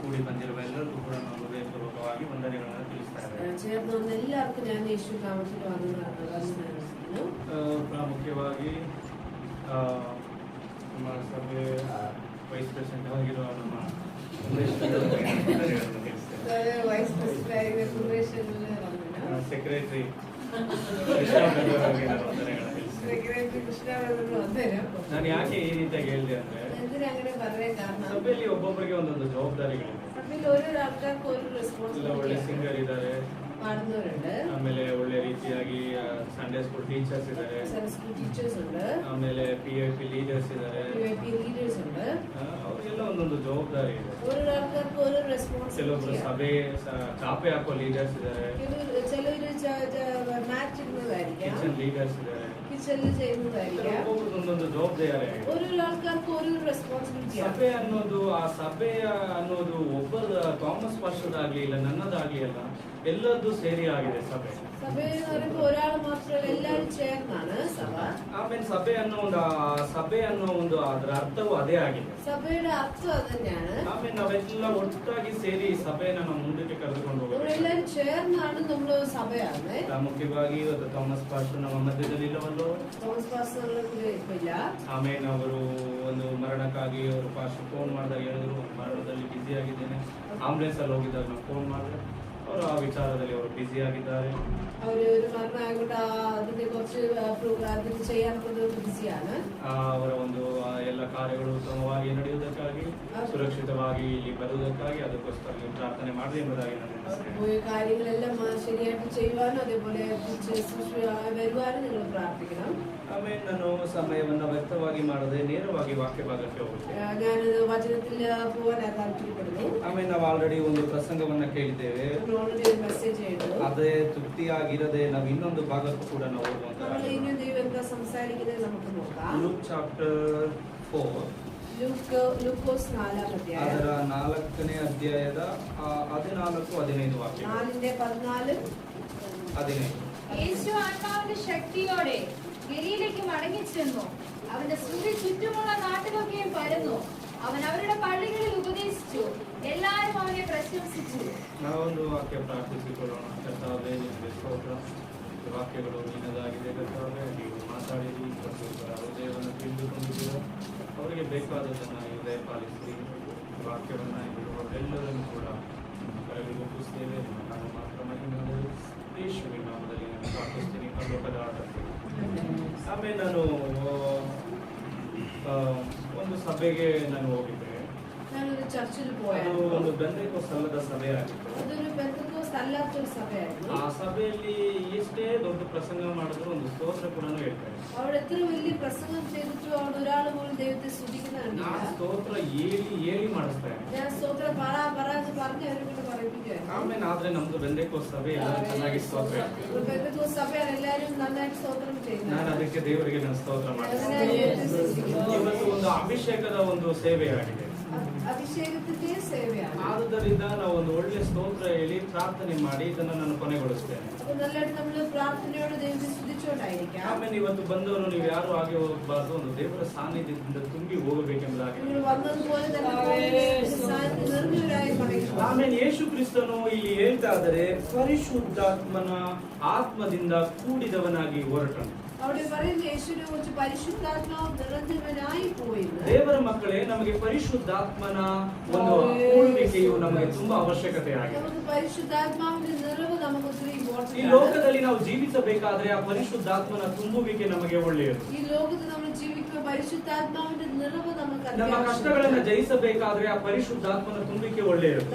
ಕೂಡಿ ಬಂದಿರುವ ಎಲ್ಲರಿಗೂ ಕೂಡ ನಾವು ಹೃದಯಪೂರ್ವಕವಾಗಿ ವಂದನೆಗಳನ್ನು ತಿಳಿಸ್ತಾರೆ. ചേർന്നെല്ലാവർക്കും ഞാൻ യേശു നാമത്തിൽ ಪ್ರಾಮುಖ್ಯವಾಗಿ ನಮ್ಮ ಸಭೆ ವೈಸ್ ಪ್ರೆಸಿಡೆಂಟ್ ಆಗಿರುವ ನಮ್ಮ ಸೆಕ್ರೆಟರಿ ನಾನು ಯಾಕೆ ಈ ರೀತಿಯಾಗಿ ಹೇಳಿದೆ ಅಂದ್ರೆ ಸಭೆಯಲ್ಲಿ ಒಬ್ಬೊಬ್ಬರಿಗೆ ಒಂದೊಂದು ಜವಾಬ್ದಾರಿಗಳಿದೆ. ಒಳ್ಳೆ ಸಿಂಗರ್ ಇದ್ದಾರೆ, ಆಮೇಲೆ ಒಳ್ಳೆ ರೀತಿಯಾಗಿ ಸಂಡೇ ಸ್ಕೂಲ್ ಟೀಚರ್ಸ್ ಇದ್ದಾರೆ, ಆಮೇಲೆ PIP ಲೀಡರ್ಸ್ ಇದ್ದಾರೆ. ಅವ್ರಿಗೆಲ್ಲ ಒಂದೊಂದು ಜವಾಬ್ದಾರಿ ಇದೆ. ಕೆಲವೊಬ್ರು ಸಭೆ ಚಾಪೆ ಹಾಕೋ ಲೀಡರ್ಸ್ ಇದ್ದಾರೆ, ಕಿಚನ್ ಲೀಡರ್ಸ್ ಇದ್ದಾರೆ. ಒಂದೊಂದು ಜವಾಬ್ದಾರಿ. ಸಭೆ ಅನ್ನೋದು ಆ ಸಭೆಯ ಅನ್ನೋದು ಒಬ್ಬರ ಥಾಮಸ್ ಪಾಸ್ಟರ್ದಾಗ್ಲಿ ಇಲ್ಲ ನನ್ನದಾಗ್ಲಿ ಅಲ್ಲ, ಎಲ್ಲದೂ ಸೇರಿ ಆಗಿದೆ ಸಭೆ. ಆಮೇಲೆ ಸಭೆ ಅನ್ನೋ ಒಂದು ಅದರ ಅರ್ಥವು ಅದೇ ಆಗಿದೆ. ಆಮೇಲೆ ನಾವೆಲ್ಲ ಒಟ್ಟಾಗಿ ಸೇರಿ ಸಭೆಯನ್ನ ನಾವು ಮುಂದಕ್ಕೆ ಕರೆದುಕೊಂಡು ಹೋಗ್ಬೇಕು. ಮುಖ್ಯವಾಗಿ ಇವತ್ತು ಥಾಮಸ್ ಪಾಸ್ಟರ್ ನಮ್ಮ ಮಧ್ಯದಲ್ಲಿ ಇಲ್ಲವಲ್ಲೋ. ಆಮೇಲೆ ಅವರು ಒಂದು ಮರಣಕ್ಕಾಗಿ ಅವರು ಪಾಸ್ಟರ್ ಫೋನ್ ಮಾಡಿದಾಗ ಹೇಳಿದ್ರು ಮರಣದಲ್ಲಿ ಬ್ಯುಸಿ ಆಗಿದ್ದೇನೆ. ಆಂಬುಲೆನ್ಸ್ ಅಲ್ಲಿ ಹೋಗಿದ್ದಾಗ ನಾವು ಫೋನ್ ಮಾಡಿದ್ರೆ ಅವರು ಆ ವಿಚಾರದಲ್ಲಿ ಅವರು ಬ್ಯುಸಿ ಆಗಿದ್ದಾರೆ. ಅವರ ಒಂದು ಎಲ್ಲ ಕಾರ್ಯಗಳು ಉತ್ತಮವಾಗಿ ನಡೆಯುವುದಕ್ಕಾಗಿ ಸುರಕ್ಷಿತವಾಗಿ ಇಲ್ಲಿ ಬರುವುದಕ್ಕಾಗಿ ಅದಕ್ಕೋಸ್ಕರ ನೀವು ಪ್ರಾರ್ಥನೆ ಮಾಡಿ ಎಂಬುದಾಗಿ ನಾನು ಆಮೇಲೆ ನಾನು ಸಮಯವನ್ನು ವ್ಯರ್ಥವಾಗಿ ಮಾಡದೆ ನೇರವಾಗಿ ವಾಕ್ಯ ಭಾಗಕ್ಕೆ ಹೋಗುತ್ತೇನೆ. ಆಮೇಲೆ ನಾವು ಆಲ್ರೆಡಿ ಒಂದು ಪ್ರಸಂಗವನ್ನ ಕೇಳಿದ್ದೇವೆ. ಅದೇ ತೃಪ್ತಿಯಾಗಿರದೆ ನಾವು ಇನ್ನೊಂದು ಭಾಗಕ್ಕೂ ಕೂಡ ನಾವು ಹೋಗುವಂತ ಲೂಕ್ ಚಾಪ್ಟರ್ 4 ಅದರ 4ನೇ ಅಧ್ಯಾಯದ 14-15 ವಾಕ್ಯ. 15. യേശു ആത്മാവിന്റെ ശക്തിയോടെ ഗലീലയ്ക്ക് മടങ്ങിച്ചെന്നു. അവന്റെ സ്തുതി ചുറ്റുമുള്ള നാട്ടിലൊക്കെയും പരന്നു. അവൻ അവരുടെ പള്ളികളിൽ ഉപദേശിച്ചു. എല്ലാവരും അവനെ പ്രശംസിച്ചു. ನಾವೊಂದು ವಾಕ್ಯ ಪ್ರಾರ್ಥಿಸಿಕೊಳ್ಳೋಣ. ಕರ್ತಾವೇ, ನಿಮಗೆ ಸ್ತೋತ್ರ. ವಾಕ್ಯಗಳು ನಿನ್ನದಾಗಿದೆ ಕರ್ತಾವೇ. ನೀವು ಮಾತಾಡಿರಿ, ಪ್ರತಿಯೊಬ್ಬರ ಹೃದಯವನ್ನು ತಿಳಿದುಕೊಂಡಿದ್ದೀರ. ಅವರಿಗೆ ಬೇಕಾದದನ್ನು ಹೃದಯ ಪಾಲಿಸಿ ವಾಕ್ಯವನ್ನು ಇರುವವರೆಲ್ಲರನ್ನು ಕೂಡ ಕರೆಗೆ ಒಪ್ಪಿಸ್ತೇವೆ. ನಾನು ಮಾತ್ರ ಮಹಿಮೆಯಲ್ಲಿ ಯೇಸುವಿನ ನಾಮದಲ್ಲಿ ನಾನು ಪ್ರಾರ್ಥಿಸ್ತೀನಿ. ಪರಲೋಕದ ಆಟಕ್ಕೆ ಆಮೇಲೆ ನಾನು ಒಂದು ಸಭೆಗೆ ನಾನು ಹೋಗಿದ್ದೆ. ಅದು ಒಂದು ಬೆಂದೆಕೋಸ್ತ ಅಲ್ಲದ ಸಭೆ ಆಗಿತ್ತು. ಆ ಸಭೆಯಲ್ಲಿ ಎಷ್ಟೇ ದೊಡ್ಡ ಪ್ರಸಂಗ ಮಾಡಿದ್ರು ಒಂದು ಸ್ತೋತ್ರ ಕೂಡ ಹೇಳ್ತಾರೆ. ಸ್ತೋತ್ರ ಹೇಳಿ ಮಾಡಿಸ್ತಾರೆ. ಆಮೇಲೆ ಆದ್ರೆ ನಮ್ದು ಬೆಂದೆಕೋಸ್ತ ಸಭೆ ಎಲ್ಲರೂ ಚೆನ್ನಾಗಿ ಸ್ತೋತ್ರ. ನಾನು ಅದಕ್ಕೆ ದೇವರಿಗೆ ನಾನು ಸ್ತೋತ್ರ ಮಾಡ್ತೀನಿ. ಇವತ್ತು ಒಂದು ಅಭಿಷೇಕದ ಒಂದು ಸೇವೆ ಆಗಿದೆ. ಆದುದರಿಂದ ನಾವು ಒಂದು ಒಳ್ಳೆ ಸ್ತೋತ್ರ ಹೇಳಿ ಪ್ರಾರ್ಥನೆ ಮಾಡಿ ಇದನ್ನು ನಾನು ಕೊನೆಗೊಳಿಸ್ತೇನೆ. ಆಮೇಲೆ ಇವತ್ತು ಬಂದವರು ನೀವು ಯಾರು ಆಗಿ ಹೋಗಬಾರ್ದು, ಒಂದು ದೇವರ ಸಾನ್ನಿಧ್ಯದಿಂದ ತುಂಬಿ ಹೋಗಬೇಕೆಂಬುದಾಗಿ. ಆಮೇಲೆ ಯೇಸು ಕ್ರಿಸ್ತನು ಇಲ್ಲಿ ಹೇಳ್ತಾ ಇದ್ದಾರೆ, ಪರಿಶುದ್ಧಾತ್ಮನ ಆತ್ಮದಿಂದ ಕೂಡಿದವನಾಗಿ ಹೊರಟನು. ದೇವರ ಮಕ್ಕಳೇ, ನಮಗೆ ಪರಿಶುದ್ಧಾತ್ಮನ ಒಂದು ಕೂಡುವಿಕೆಯು ನಮಗೆ ತುಂಬಾ ಅವಶ್ಯಕತೆ ಆಗಿದೆ. ಈ ಲೋಕದಲ್ಲಿ ನಾವು ಜೀವಿಸಬೇಕಾದ್ರೆ ಆ ಪರಿಶುದ್ಧಾತ್ಮನ ತುಂಬುವಿಕೆ ನಮಗೆ ಒಳ್ಳೆಯದು. ನಮ್ಮ ಕಷ್ಟಗಳನ್ನು ಜಯಿಸಬೇಕಾದ್ರೆ ಆ ಪರಿಶುದ್ಧಾತ್ಮನ ತುಂಬುವಿಕೆ ಒಳ್ಳೆಯದು.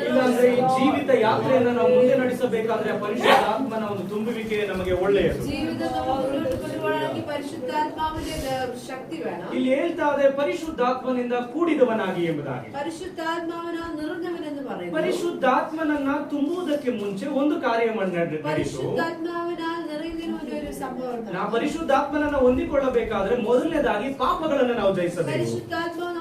ಇಲ್ಲಾಂದ್ರೆ ಈ ಜೀವಿತ ಯಾತ್ರೆಯನ್ನು ನಾವು ಮುಂದೆ ನಡೆಸಬೇಕಾದ್ರೆ ಆ ಪರಿಶುದ್ಧಾತ್ಮನ ಒಂದು ತುಂಬುವಿಕೆ ನಮಗೆ ಒಳ್ಳೆಯದು. ಇಲ್ಲಿ ಹೇಳ್ತಾ ಇದೆ ಪರಿಶುದ್ಧಾತ್ಮನಿಂದ ಕೂಡಿದವನಾಗಿ ಎಂಬುದಾಗಿ. ಪರಿಶುದ್ಧಾತ್ಮನನ್ನ ತುಂಬುವುದಕ್ಕೆ ಮುಂಚೆ ಒಂದು ಕಾರ್ಯ ನಡೆಯಿತು. ನಾವು ಪರಿಶುದ್ಧಾತ್ಮನನ್ನ ಹೊಂದಿಕೊಳ್ಳಬೇಕಾದ್ರೆ ಮೊದಲನೇದಾಗಿ ಪಾಪಗಳನ್ನು ನಾವು ಜಯಿಸಬೇಕು.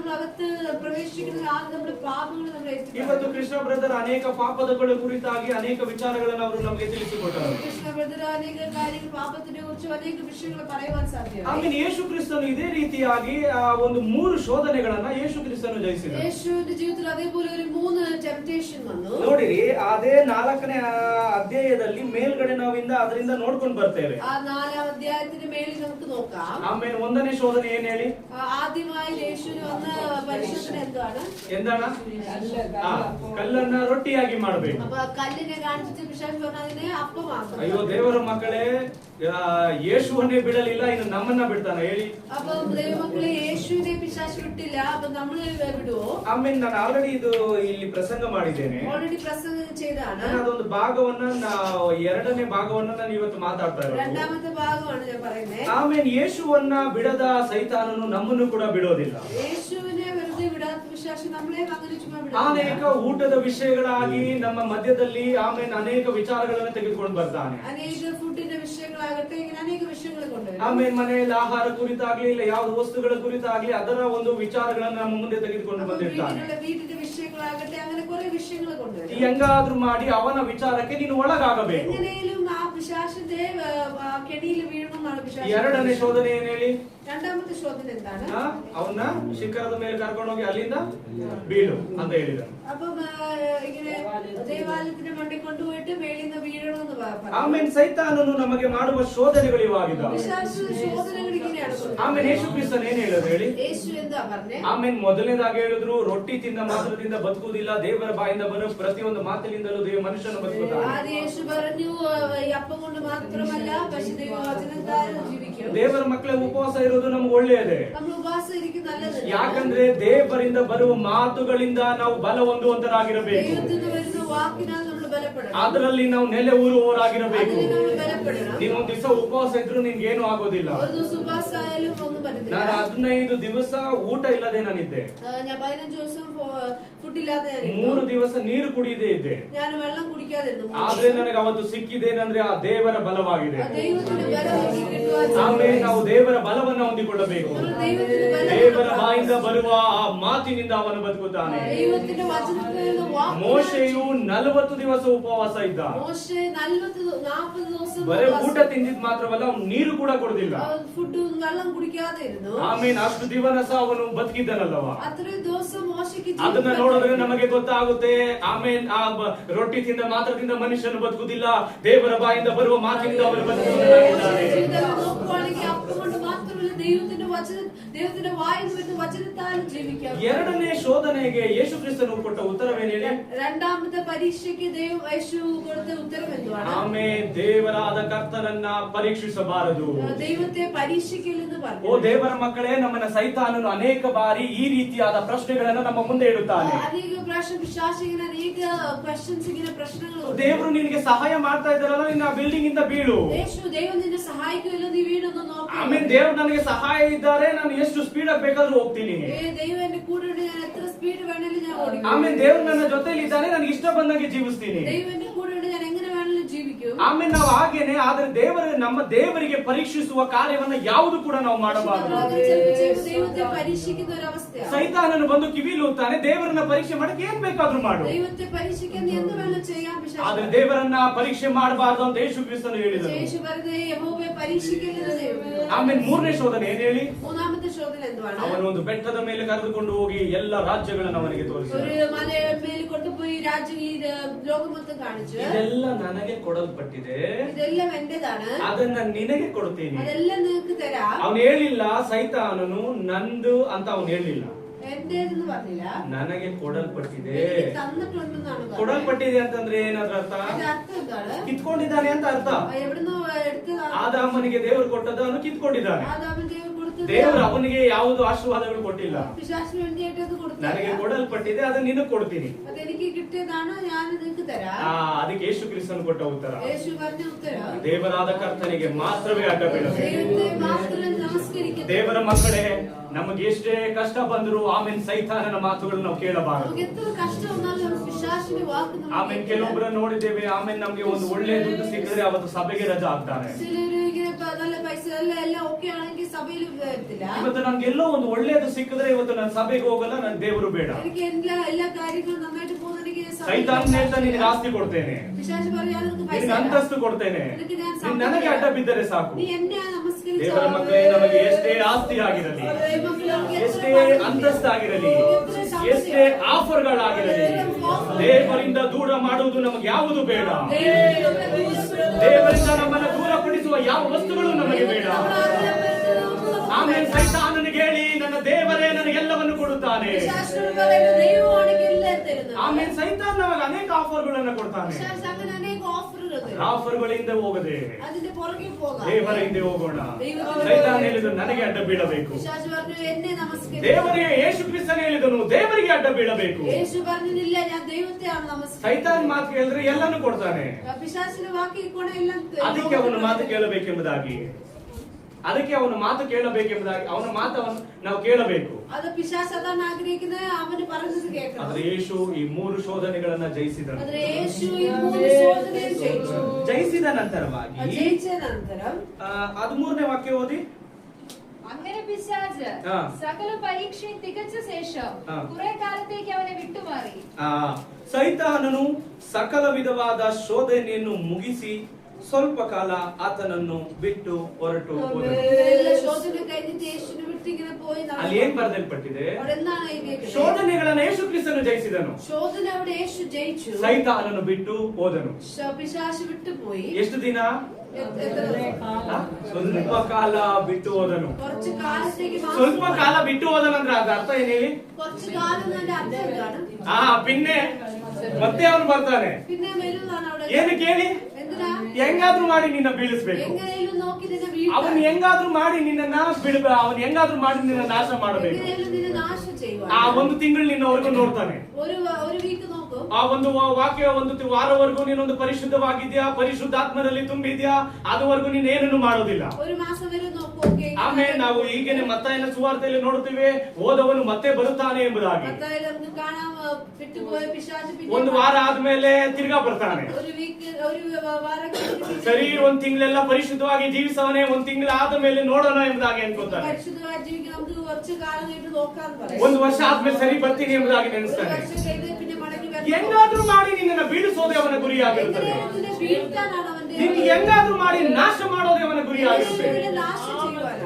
നമ്മൾ അകത്ത് പ്രവേശിക്കുന്നത് ആദ്യം നമ്മുടെ പാപങ്ങൾ നമ്മൾ ಇವತ್ತು ಕೃಷ್ಣ ಬ್ರದರ್ ಅನೇಕ ಪಾಪದಗಳ ಕುರಿತಾಗಿ ಅನೇಕ ವಿಚಾರಗಳನ್ನು ಅವರು ನಮಗೆ ತಿಳಿಸಿಕೊಟ್ಟರು. ಕೃಷ್ಣ ಬ್ರದರ್ ಅನೇಕ ಕಾರ್ಯಗಳು ಪಾಪത്തിനെ കുറിച്ച് ಅನೇಕ ವಿಷಯಗಳು പറയുവാൻ ಸಾಧ್ಯ. ಆಮೇಲೆ ಯೇಸು ಕ್ರಿಸ್ತನು ಇದೇ ರೀತಿಯಾಗಿ ಒಂದು 3 ಶೋಧನೆಗಳನ್ನ ಯೇಸು ಕ್ರಿಸ್ತನು ಜಯಿಸಿದ. ಯೇಸುವಿನ ಜೀವಿತದಲ್ಲಿ അതേപോലെ ഒരു 3 ಟೆಂಪ್ಟೇಷನ್ വന്നു. ನೋಡಿರಿ, ಅದೇ 4ನೇ ಅಧ್ಯಾಯದಲ್ಲಿ ಮೇಲ್ಗಡೆ ನಾವಿಂದ ಅದರಿಂದ ನೋಡ್ಕೊಂಡು ಬರ್ತೇವೆ. ಆ 4ാം അധ്യായത്തിന്റെ മേളിൽ നമുക്ക് നോക്കാം. ಆಮೇಲೆ 1ನೇ ಶೋಧನೆ ಏನ್ ಹೇಳಿ? ആദ്യമായി യേശുവിന് വന്ന പരിശോധന എന്താണ്? ಕಲ್ಲನ್ನ ರೊಟ್ಟಿಯಾಗಿ ಮಾಡಬೇಕು. അപ്പൊ കല്ലിനെ കാണിച്ചിട്ട് പിശാച് പറഞ്ഞു അതിനെ അപ്പമാക്കണം. ಅಯ್ಯೋ ದೇವರ ಮಕ್ಕಳೇ, ಯೇಸುವನ್ನೇ ಬಿಡಲಿಲ್ಲ, ಇನ್ನು ನಮ್ಮನ್ನ ಬಿಡ್ತಾನೆ ಹೇಳಿ. അപ്പൊ ദൈവമക്കളെ യേശുവിനെ പിശാച് വിട്ടില്ല, അപ്പൊ നമ്മളെ വിടുവോ? ಆಮೇಲೆ ನಾನು ಆಲ್ರೆಡಿ ಇದು ಇಲ್ಲಿ ಪ್ರಸಂಗ ಮಾಡಿದ್ದೇನೆ. ಆಲ್ರೆಡಿ ಪ್ರಸಂಗ ചെയ്താണ്. ನಾನು ಅದೊಂದು ಭಾಗವನ್ನ 2ನೇ ಭಾಗವನ್ನ ನಾನು ಇವತ್ತು ಮಾತಾಡ್ತಾ ಇರೋದು. രണ്ടാമത്തെ ഭാഗമാണ് ഞാൻ പറയുന്നത്. ಆಮೇಲೆ ಯೇಸುವನ್ನ ಬಿಡದ ಸೈತಾನನು ನಮ್ಮನ್ನು ಕೂಡ ಬಿಡೋದಿಲ್ಲ. യേശുവിനെ വെറുതെ വിടാത്ത പിശാച് നമ്മളെ അങ്ങനെ ചുമ്മാ ಬಿಡಲ್ಲ. ಅನೇಕ ಊಟದ ವಿಷಯಗಳಾಗಿ ನಮ್ಮ ಮಧ್ಯದಲ್ಲಿ ಆಮೇಲೆ ಅನೇಕ ವಿಚಾರಗಳನ್ನು ತೆಗೆದುಕೊಂಡು ಬರ್ತಾನೆ. ಅನೇಕ ಫುಡ್ಡಿನ ವಿಷಯಗಳಾಗತ್ತೆ, ಈಗ ಅನೇಕ ವಿಷಯಗಳು ಕೊಂಡೊಯ್ತಾನೆ. ಆಮೇಲೆ ಮನೆಯಲ್ಲಿ ಆಹಾರ ಕುರಿತಾಗ್ಲಿ ಇಲ್ಲ ಯಾವ ವಸ್ತುಗಳ ಕುರಿತಾಗ್ಲಿ ಅದರ ಒಂದು ವಿಚಾರಗಳನ್ನು ನಮ್ಮ ಮುಂದೆ ತೆಗೆದುಕೊಂಡು ಬಂದಿರ್ತಾನೆ. വീട്ടിന്റെ വിഷയങ്ങളാകട്ടെ, അങ്ങനെ കുറെ വിഷയങ്ങൾ കൊണ്ടുവരും. ಹೆಂಗಾದ್ರೂ ಮಾಡಿ ಅವನ ವಿಚಾರಕ್ಕೆ ನೀನು ಒಳಗಾಗಬೇಕು. എങ്ങനെയും ആ പിശാചിന്റെ കെണിയിൽ വീഴണമെന്നാണ് പിശാച്. 2ನೇ ಶೋಧನೆ ಏನ್ ಹೇಳಿ? രണ്ടാമത്തെ ശോധന എന്താണ്? ಅವನ್ನ ಶಿಖರದ ಮೇಲೆ ಕರ್ಕೊಂಡು ಹೋಗಿ ಅಲ್ಲಿಂದ ಬೀಳು ಅಂತ ಹೇಳಿದ. അപ്പം ഇങ്ങനെ ದೇವಾಲಯത്തിന് മണ്ടി കൊണ്ടുപോയിട്ട് മേളിന്ന് വീഴണമെന്ന് പറഞ്ഞു. ಆಮೇಲೆ ಸೈತಾನನು ನಮಗೆ ಮಾಡುವ ಶೋಧನೆಗಳು ಇವಾಗಿದ್ದಾವೆ. പിശാച് ശോധനകൾ ഇങ്ങനെയാണ്. ಆಮೇಲೆ ಯೇಸು ಕ್ರಿಸ್ತನು ಏನ್ ಹೇಳೋದು ಹೇಳಿ? യേശു എന്താ പറഞ്ഞേ? ಆಮೇಲೆ ಮೊದಲನೇದಾಗಿ ಹೇಳಿದ್ರು, ರೊಟ್ಟಿ ತಿಂದ ಮಾತ್ರದಿಂದ ಬದುಕುವುದಿಲ್ಲ, ದೇವರ ಬಾಯಿಂದ ಬರುವ ಪ್ರತಿಯೊಂದು ಮಾತಿನಿಂದಲೂ ಮನುಷ್ಯನು ಬದುಕುತ್ತಾನೆ. ആദ്യം യേശു പറഞ്ഞു ഈ അപ്പം കൊണ്ട് മാത്രമല്ല, പക്ഷെ ദൈവവചനത്താൽ ജീവിക്കും. ದೇವರ ಮಕ್ಕಳ ಉಪವಾಸ ಇರೋದು ನಮ್ಗೆ ಒಳ್ಳೆಯದೇ. നമ്മൾ ഉപവാസം ഇരിക്കുന്നത് നല്ലത്. ಯಾಕಂದ್ರೆ ದೇವರಿಂದ ಬರುವ ಮಾತುಗಳಿಂದ ನಾವು ಬಲ ಹೊಂದುವಂತರಾಗಿರಬೇಕು. ദൈവത്തിന് വരുന്ന വാക്കിനാൽ നമ്മൾ ബലപ്പെടണം. ಅದರಲ್ಲಿ ನಾವು ನೆಲೆ ಊರುವವರಾಗಿರಬೇಕು. അതിൽ നമ്മൾ ബലപ്പെടണം. ನೀನು ಒಂದ್ ದಿವಸ ಉಪವಾಸ ಇದ್ರು ನಿನ್ಗೇನು ಆಗೋದಿಲ್ಲ. ഒരു ദിവസം ഉപവാസം ആയാലും ഒന്നും പറ്റത്തില്ല. ನಾನು 15 ದಿವಸ ಊಟ ಇಲ್ಲದೆ ನಾನಿದ್ದೆ. ഞാൻ 15 ദിവസം ഫുഡ് ഇല്ലാതെ 3 ದಿವಸ ನೀರು ಕುಡಿಯದೇ ಇದ್ದೆ. ഞാൻ വെള്ളം കുടിക്കാതെ ഇരുന്നു. ಆದ್ರೆ ನನಗೆ ಅವತ್ತು ಸಿಕ್ಕಿದೇನಂದ್ರೆ ಆ ದೇವರ ಬಲವಾಗಿದೆ. ദൈവത്തിന്റെ ബലം എനിക്ക് കിട്ടുവാൻ ಆಮೇಲೆ ನಾವು ದೇವರ ಬಲವನ್ನ ಹೊಂದಿಕೊಳ್ಳಬೇಕು. ദൈവത്തിന്റെ ബലം ದೇವರ ಬಾಯಿಂದ ಬರುವ ಆ ಮಾತಿನಿಂದ ಅವನು ಬದುಕುತ್ತಾನೆ. ദൈവത്തിന്റെ വചനത്തിൽ നിന്ന് വാക്ക്. ಮೋಶೆಯು 40 ದಿವಸ ಉಪವಾಸ ಇದ್ದ. മോശെ 40 ദിവസം ಬರೀ ಊಟ ತಿಂದಿದ್ ಮಾತ್ರವಲ್ಲ, ಅವನು ನೀರು ಕೂಡ ಕೊಡುದಿಲ್ಲ. ഫുഡ് വെള്ളം കുടിക്കാതെ ഇരുന്നു. ಆಮೇಲೆ ಅಷ್ಟು ದಿವಸ ಅವನು ಬದುಕಿದ್ದನಲ್ಲವ. അത്രയും ദിവസം മോശയ്ക്ക് ಅದನ್ನ ನೋಡಿದ್ರೆ ನಮಗೆ ಗೊತ್ತಾಗುತ್ತೆ. ಆಮೇಲೆ ಆ ರೊಟ್ಟಿ ತಿಂದ ಮಾತ್ರದಿಂದ ಮನುಷ್ಯನು ಬದುಕುದಿಲ್ಲ, ದೇವರ ಬಾಯಿಂದ ಬರುವ ಮಾತಿನಿಂದ ಅವನು ಬದುಕುತ್ತಾನೆ. നോക്കുവാണെങ്കിൽ അപ്പം കൊണ്ട് മാത്രമല്ല, ദൈവത്തിന്റെ വായിൽ വരുന്ന വചനത്താൽ ജീവിക്കാം. 2ನೇ ಶೋಧನೆಗೆ ಯೇಸು ಕ್ರಿಸ್ತನು ಕೊಟ್ಟ ಉತ್ತರವೇನು ಹೇಳಿ? രണ്ടാമത്തെ പരീക്ഷയ്ക്ക് യേശു കൊടുത്ത ഉത്തരം എന്താണ്? ಆಮೇಲೆ ದೇವರಾದ ಕರ್ತನನ್ನ ಪರೀಕ್ಷಿಸಬಾರದು. ദൈവത്തെ പരീക്ഷിക്കലെന്ന് പറഞ്ഞു. ಓ ದೇವರ ಮಕ್ಕಳೇ, ನಮ್ಮನ್ನ ಸೈತಾನನು ಅನೇಕ ಬಾರಿ ಈ ರೀತಿಯಾದ ಪ್ರಶ್ನೆಗಳನ್ನ ನಮ್ಮ ಮುಂದೆ ಇಡುತ್ತಾನೆ. ಅನೇಕ ಪ್ರಾಶ್ನ ಪಿಶಾಚಿಗೆ ಅನೇಕ ಕ್ವೆಶ್ಚನ್ಸ್ ಗೆ ಪ್ರಶ್ನೆಗಳು. ದೇವರು ನಿನಗೆ ಸಹಾಯ ಮಾಡ್ತಾ ಇದ್ದಾರಲ್ಲ, ನಿನ್ನ ಬಿಲ್ಡಿಂಗ್ ಇಂದ ಬೀಳು. ದೇವರು ನಿನ್ನ ಸಹಾಯಕ್ಕಿಲ್ಲ, ನೀ ವೀಣನ್ನು ನೋಡು. ಆಮೇಲೆ ದೇವರು ನನಗೆ ಸಹಾಯ ಇದ್ದಾರೆ, ನಾನು ಎಷ್ಟು ಸ್ಪೀಡ್ ಆಗಿ ಬೇಕಾದ್ರೂ ಹೋಗ್ತೀನಿ. ದೇವರು ಎನ್ನ ಕೂಡ ನಾನು ಎತ್ರ ಸ್ಪೀಡ್ വേണേലും ഞാൻ ഓടിക്കും. ಆಮೇಲೆ ದೇವರು ನನ್ನ ಜೊತೆಲಿ ಇದ್ದಾನೆ, ನನಗೆ ಇಷ್ಟ ಬಂದಂಗೆ ಜೀವಿಸ್ತೀನಿ. ದೇವರು ಎನ್ನ ಕೂಡ ഞാൻ എങ്ങനെ വേണേലും ജീവിക്കും. ಆಮೇಲೆ ನಾವು ಹಾಗೇನೆ, ಆದ್ರೆ ನಮ್ಮ ದೇವರಿಗೆ ಪರೀಕ್ಷಿಸುವ ಕಾರ್ಯವನ್ನ ಯಾವುದು ಕೂಡ ನಾವು ಮಾಡಬಾರದು. ദൈവത്തെ പരീക്ഷിക്കുന്ന ഒരു അവസ്ഥയാണ്. ಸೈತಾನನು ಬಂದು ಕಿವಿಲೂತಾನೆ, ದೇವರನ್ನ ಪರೀಕ್ಷೆ ಮಾಡಕ್ಕೆ ಏನ್ ಬೇಕಾದ್ರೂ ಮಾಡು. ദൈവത്തെ പരീക്ഷിക്കാൻ എന്ത് വേണം ചെയ്യാം. ಆದ್ರೆ ದೇವರನ್ನ ಪರೀಕ್ಷೆ ಮಾಡಬಾರದು ಅಂತ ಯೇಸು ಕ್ರಿಸ್ತನು ಹೇಳಿದರು. യേശു പറഞ്ഞു യഹോവയെ പരീക്ഷിക്കരുത് ദൈവം. ಆಮೇಲೆ 3ನೇ ಶೋಧನೆ ಏನ್ ಹೇಳಿ? മൂന്നാമത്തെ ശോധന എന്താണ്? ಅವನು ಒಂದು ಬೆಟ್ಟದ ಮೇಲೆ ಕರೆದುಕೊಂಡು ಹೋಗಿ ಎಲ್ಲ ರಾಜ್ಯಗಳನ್ನು ಅವನಿಗೆ ತೋರಿಸಿದ. ഒരു മലയുടെ മേൽ കൊണ്ടുപോയി ലോകം മൊത്തം കാണിച്ചു. ಇದೆಲ್ಲ ನನಗೆ ಕೊಡಲ್ಪಟ್ಟಿದೆ, ഇതെല്ലാം എന്റേതാണ്, ಅದನ್ನ ನಿನಗೆ ಕೊಡ್ತೀನಿ. അതെല്ലാം നിനക്ക് തരാം. ಅವನು ಹೇಳಿಲ್ಲ ಸೈತಾನನು ನಂದು ಅಂತ ಅವನು ಹೇಳಿಲ್ಲ. എന്റേതെന്ന് പറഞ്ഞില്ല, ನನಗೆ ಕೊಡಲ್ಪಟ್ಟಿದೆ. തന്നിട്ടുണ്ടെന്നാണ് പറഞ്ഞത്. ಕೊಡಲ್ಪಟ್ಟಿದೆ ಅಂತಂದ್ರೆ ಏನಾದ್ರ ಅರ್ಥ? അതിന്റെ അർത്ഥം എന്താണ്? ಕಿತ್ಕೊಂಡಿದ್ದಾನೆ ಅಂತ ಅರ್ಥ. എവിടുന്നോ എടുത്തതാണ്. ಆದಾಮನಿಗೆ ದೇವರು ಕೊಟ್ಟದ್ದು ಅವನು ಕಿತ್ಕೊಂಡಿದ್ದಾನೆ. ആദാമിന് ദൈവം കൊടുത്തത്. ದೇವರು ಅವನಿಗೆ ಯಾವುದು ಆಶೀರ್ವಾದಗಳು ಕೊಟ್ಟಿಲ್ಲ. പിശാചിന് വേണ്ടിയിട്ട് അത് കൊടുത്തില്ല. ನನಗೆ ಕೊಡಲ್ಪಟ್ಟಿದೆ, ಅದನ್ನ ನಿನಗೆ ಕೊಡ್ತೀನಿ. അതെനിക്ക് കിട്ടിയതാണ്, ഞാൻ നിനക്ക് തരാം. ಅದಕ್ಕೆ ಯೇಸು ಕ್ರಿಸ್ತನು ಕೊಟ್ಟ ಉತ್ತರ. യേശു പറഞ്ഞ ഉത്തരം ದೇವರಾದ ಕರ್ತನಿಗೆ ಮಾತ್ರವೇ ಅಡ್ಡ ಬೀಳಬೇಕು. ദൈവത്തെ മാത്രം നമസ്കരിക്കുക. ದೇವರ ಮಕ್ಕಳೇ, ನಮಗೆ ಎಷ್ಟೇ ಕಷ್ಟ ಬಂದ್ರು ಆಮೇಲೆ ಸೈತಾನನ ಮಾತುಗಳು ನಾವು ಕೇಳಬಾರದು. നമുക്ക് എത്ര കഷ്ടം വന്നാലും നമുക്ക് പിശാചിന്റെ വാക്ക് നമ്മൾ ಆಮೇಲೆ ಕೆಲವೊಬ್ಬರನ್ನ ನೋಡಿದ್ದೇವೆ, ಆಮೇಲೆ ನಮ್ಗೆ ಒಂದು ಒಳ್ಳೆ ದುಡ್ಡು ಸಿಕ್ಕಿದ್ರೆ ಅವತ್ತು ಸಭೆಗೆ ರಜಾ ಆಗ್ತಾರೆ. ചിലര് ഇങ്ങനെ നല്ല പൈസ എല്ലാം ഓക്കെ ആണെങ്കിൽ സഭയിൽ ಇರ್ತಿಲ್ಲ. ಇವತ್ತು ನನ್ಗೆ ಎಲ್ಲೋ ಒಂದು ಒಳ್ಳೇದು ಸಿಕ್ಕಿದ್ರೆ ಇವತ್ತು ನಾನು ಸಭೆಗೆ ಹೋಗಲ್ಲ, ನನ್ ದೇವರು ಬೇಡ. എനിക്ക് എല്ലാ കാര്യങ്ങളും നന്നായിട്ട് പോകുന്ന എനിക്ക് ಸೈತಾನ್ ಹೇಳ್ತಾ ನಿನಗೆ ಆಸ್ತಿ ಕೊಡ್ತೇನೆ, പിശാച് പറയാ നിനക്ക് പൈസ ನಿನಗೆ ಅಂತಸ್ತು ಕೊಡ್ತೇನೆ, ನೀನು ನನಗೆ ಅಡ್ಡ ಬಿದ್ದರೆ ಸಾಕು. നീ എന്നെ നമസ്കരിച്ചാൽ ದೇವರ ಮಕ್ಕಳೇ, ನಮಗೆ ಎಷ್ಟೇ ಆಸ್ತಿ ಆಗಿರಲಿ, ಎಷ್ಟೇ ಅಂತಸ್ತು ಆಗಿರಲಿ, ಎಷ್ಟೇ ಆಫರ್ಗಳಾಗಿರಲಿ, ದೇವರಿಂದ ದೂರ ಮಾಡುವುದು ನಮಗೆ ಯಾವುದು ಬೇಡ. ದೇವರಿಂದ ನಮ್ಮನ್ನು ದೂರಪಡಿಸುವ ಯಾವ ವಸ್ತುಗಳು ನಮಗೆ ಬೇಡ. ಆಮೇಲೆ ಸೈತಾನನಿಗೆ ಹೇಳಿ, ನನ್ನ ದೇವರೇ ನನಗೆಲ್ಲವನ್ನು ಕೊಡುತ್ತಾನೆ. ಆಮೇಲೆ ಸೈತಾನ್ ನಮಗೆ ಅನೇಕ ಆಫರ್ಗಳನ್ನು ಕೊಡ್ತಾನೆ. ಆಫರ್ಗಳಿಂದ ಹೋಗದೆ ದೇವರ ಹಿಂದೆ ಹೋಗೋಣ. ಸೈತಾನ್ ಹೇಳಿದನು, ನನಗೆ ಅಡ್ಡ ಬೀಳಬೇಕು. ದೇವರಿಗೆ, ಯೇಸು ಕ್ರಿಸ್ತನೇ ಹೇಳಿದನು, ದೇವರಿಗೆ ಅಡ್ಡ ಬೀಳಬೇಕು. ಸೈತಾನ್ ಮಾತು ಕೇಳಿದ್ರೆ ಎಲ್ಲಾನು ಕೊಡ್ತಾನೆ. ಅದಕ್ಕೆ ಅವನ ಮಾತು ಕೇಳಬೇಕೆಂಬುದಾಗಿ, ಅವನ ಮಾತು ಮಾತವನ್ನು ನಾವು ಕೇಳಬೇಕು. ಆದ್ರೆ ಯೇಸು ಈ 3 ಶೋಧನೆಗಳನ್ನ ಜಯಿಸಿದನು. ಜಯಿಸಿದ ನಂತರವಾಗಿ 13ನೇ ವಾಕ್ಯ ಓದಿ. അങ്ങനെ പിശാച് സകല പരീക്ഷയും തികച്ച ശേഷം കുറെ കാലത്തേക്ക് അവനെ വിട്ടുമാറി. ಸೈತಾನನು ಸಕಲ ವಿಧವಾದ ಶೋಧನೆಯನ್ನು ಮುಗಿಸಿ ಸ್ವಲ್ಪ ಕಾಲ ಆತನನ್ನು ಬಿಟ್ಟು ಹೊರಟು ಹೋದನು. ಅಲ್ಲಿ ಏನ್ ಬರೆದಲ್ಪಟ್ಟಿದೆ? ಶೋಧನೆಗಳನ್ನು ಯೇಸು ಕ್ರಿಸ್ತನು ಜಯಿಸಿದನು. ಸೈತಾನನು ಬಿಟ್ಟು ಹೋದನು. ಎಷ್ಟು ದಿನ? ಸ್ವಲ್ಪ ಕಾಲ ಬಿಟ್ಟು ಹೋದನು. ಸ್ವಲ್ಪ ಕಾಲ ಬಿಟ್ಟು ಹೋದನಂದ್ರೆ ಅದ ಅರ್ಥ ಏನ್ ಹೇಳಿ? ಪಿನ್ನೆ ಮತ್ತೆ ಅವನು ಬರ್ತಾನೆ. ಏನು ಕೇಳಿ? ಹೆಂಗಾದ್ರೂ ಮಾಡಿ ನಿನ್ನ ಬೀಳಿಸ್ಬೇಕು. ಅವನು ಹೆಂಗಾದ್ರೂ ಮಾಡಿ ನಿನ್ನ ಅವನು ಹೆಂಗಾದ್ರೂ ಮಾಡಿ ನಿನ್ನ ನಾಶ ಮಾಡಬೇಕು. ಆ 1 ತಿಂಗಳು ನಿನ್ನವರೆಗೂ ನೋಡ್ತಾನೆ. ಆ ಒಂದು ವಾಕ್ಯ 1 ವಾರವರೆಗೂ ನೀನೊಂದು ಪರಿಶುದ್ಧವಾಗಿದ್ಯಾ, ಪರಿಶುದ್ಧಾತ್ಮರಲ್ಲಿ ತುಂಬಿದ್ಯಾ, ಅದುವರೆಗೂ ನೀನು ಏನನ್ನು ಮಾಡೋದಿಲ್ಲ. ಆಮೇಲೆ ನಾವು ಈಗೇನೆ ಮತ್ತಾಯನ ಸುವಾರ್ತೆಯಲ್ಲಿ ನೋಡುತ್ತೇವೆ, ಹೋದವನು ಮತ್ತೆ ಬರುತ್ತಾನೆ ಎಂಬುದಾಗಿ. 1 ವಾರ ಆದ್ಮೇಲೆ ತಿರ್ಗಾ ಬರ್ತಾನೆ. ಸರಿ, 1 ತಿಂಗಳೆಲ್ಲ ಪರಿಶುದ್ಧವಾಗಿ ಜೀವಿಸವನೇ, 1 ತಿಂಗಳು ಆದ ಮೇಲೆ ನೋಡೋಣ ಎಂಬುದಾಗಿ ಅನ್ಕೋತಾನೆ. 1 ವರ್ಷ ಆದ್ಮೇಲೆ ಸರಿ ಬರ್ತೀನಿ ಎಂಬುದಾಗಿ ನೆನೆಸ್ತಾನೆ. ಹೆಂಗಾದ್ರೂ ಮಾಡಿ ನಿನ್ನನ್ನು ಬೀಳಿಸೋದೇ ಅವನ ಗುರಿಯಾಗಿರುತ್ತದೆ. ನಿನ್ಗೆ ಹೆಂಗಾದ್ರೂ ಮಾಡಿ ನಾಶ ಮಾಡೋದೇ ಅವನ ಗುರಿಯಾಗಿರುತ್ತೆ.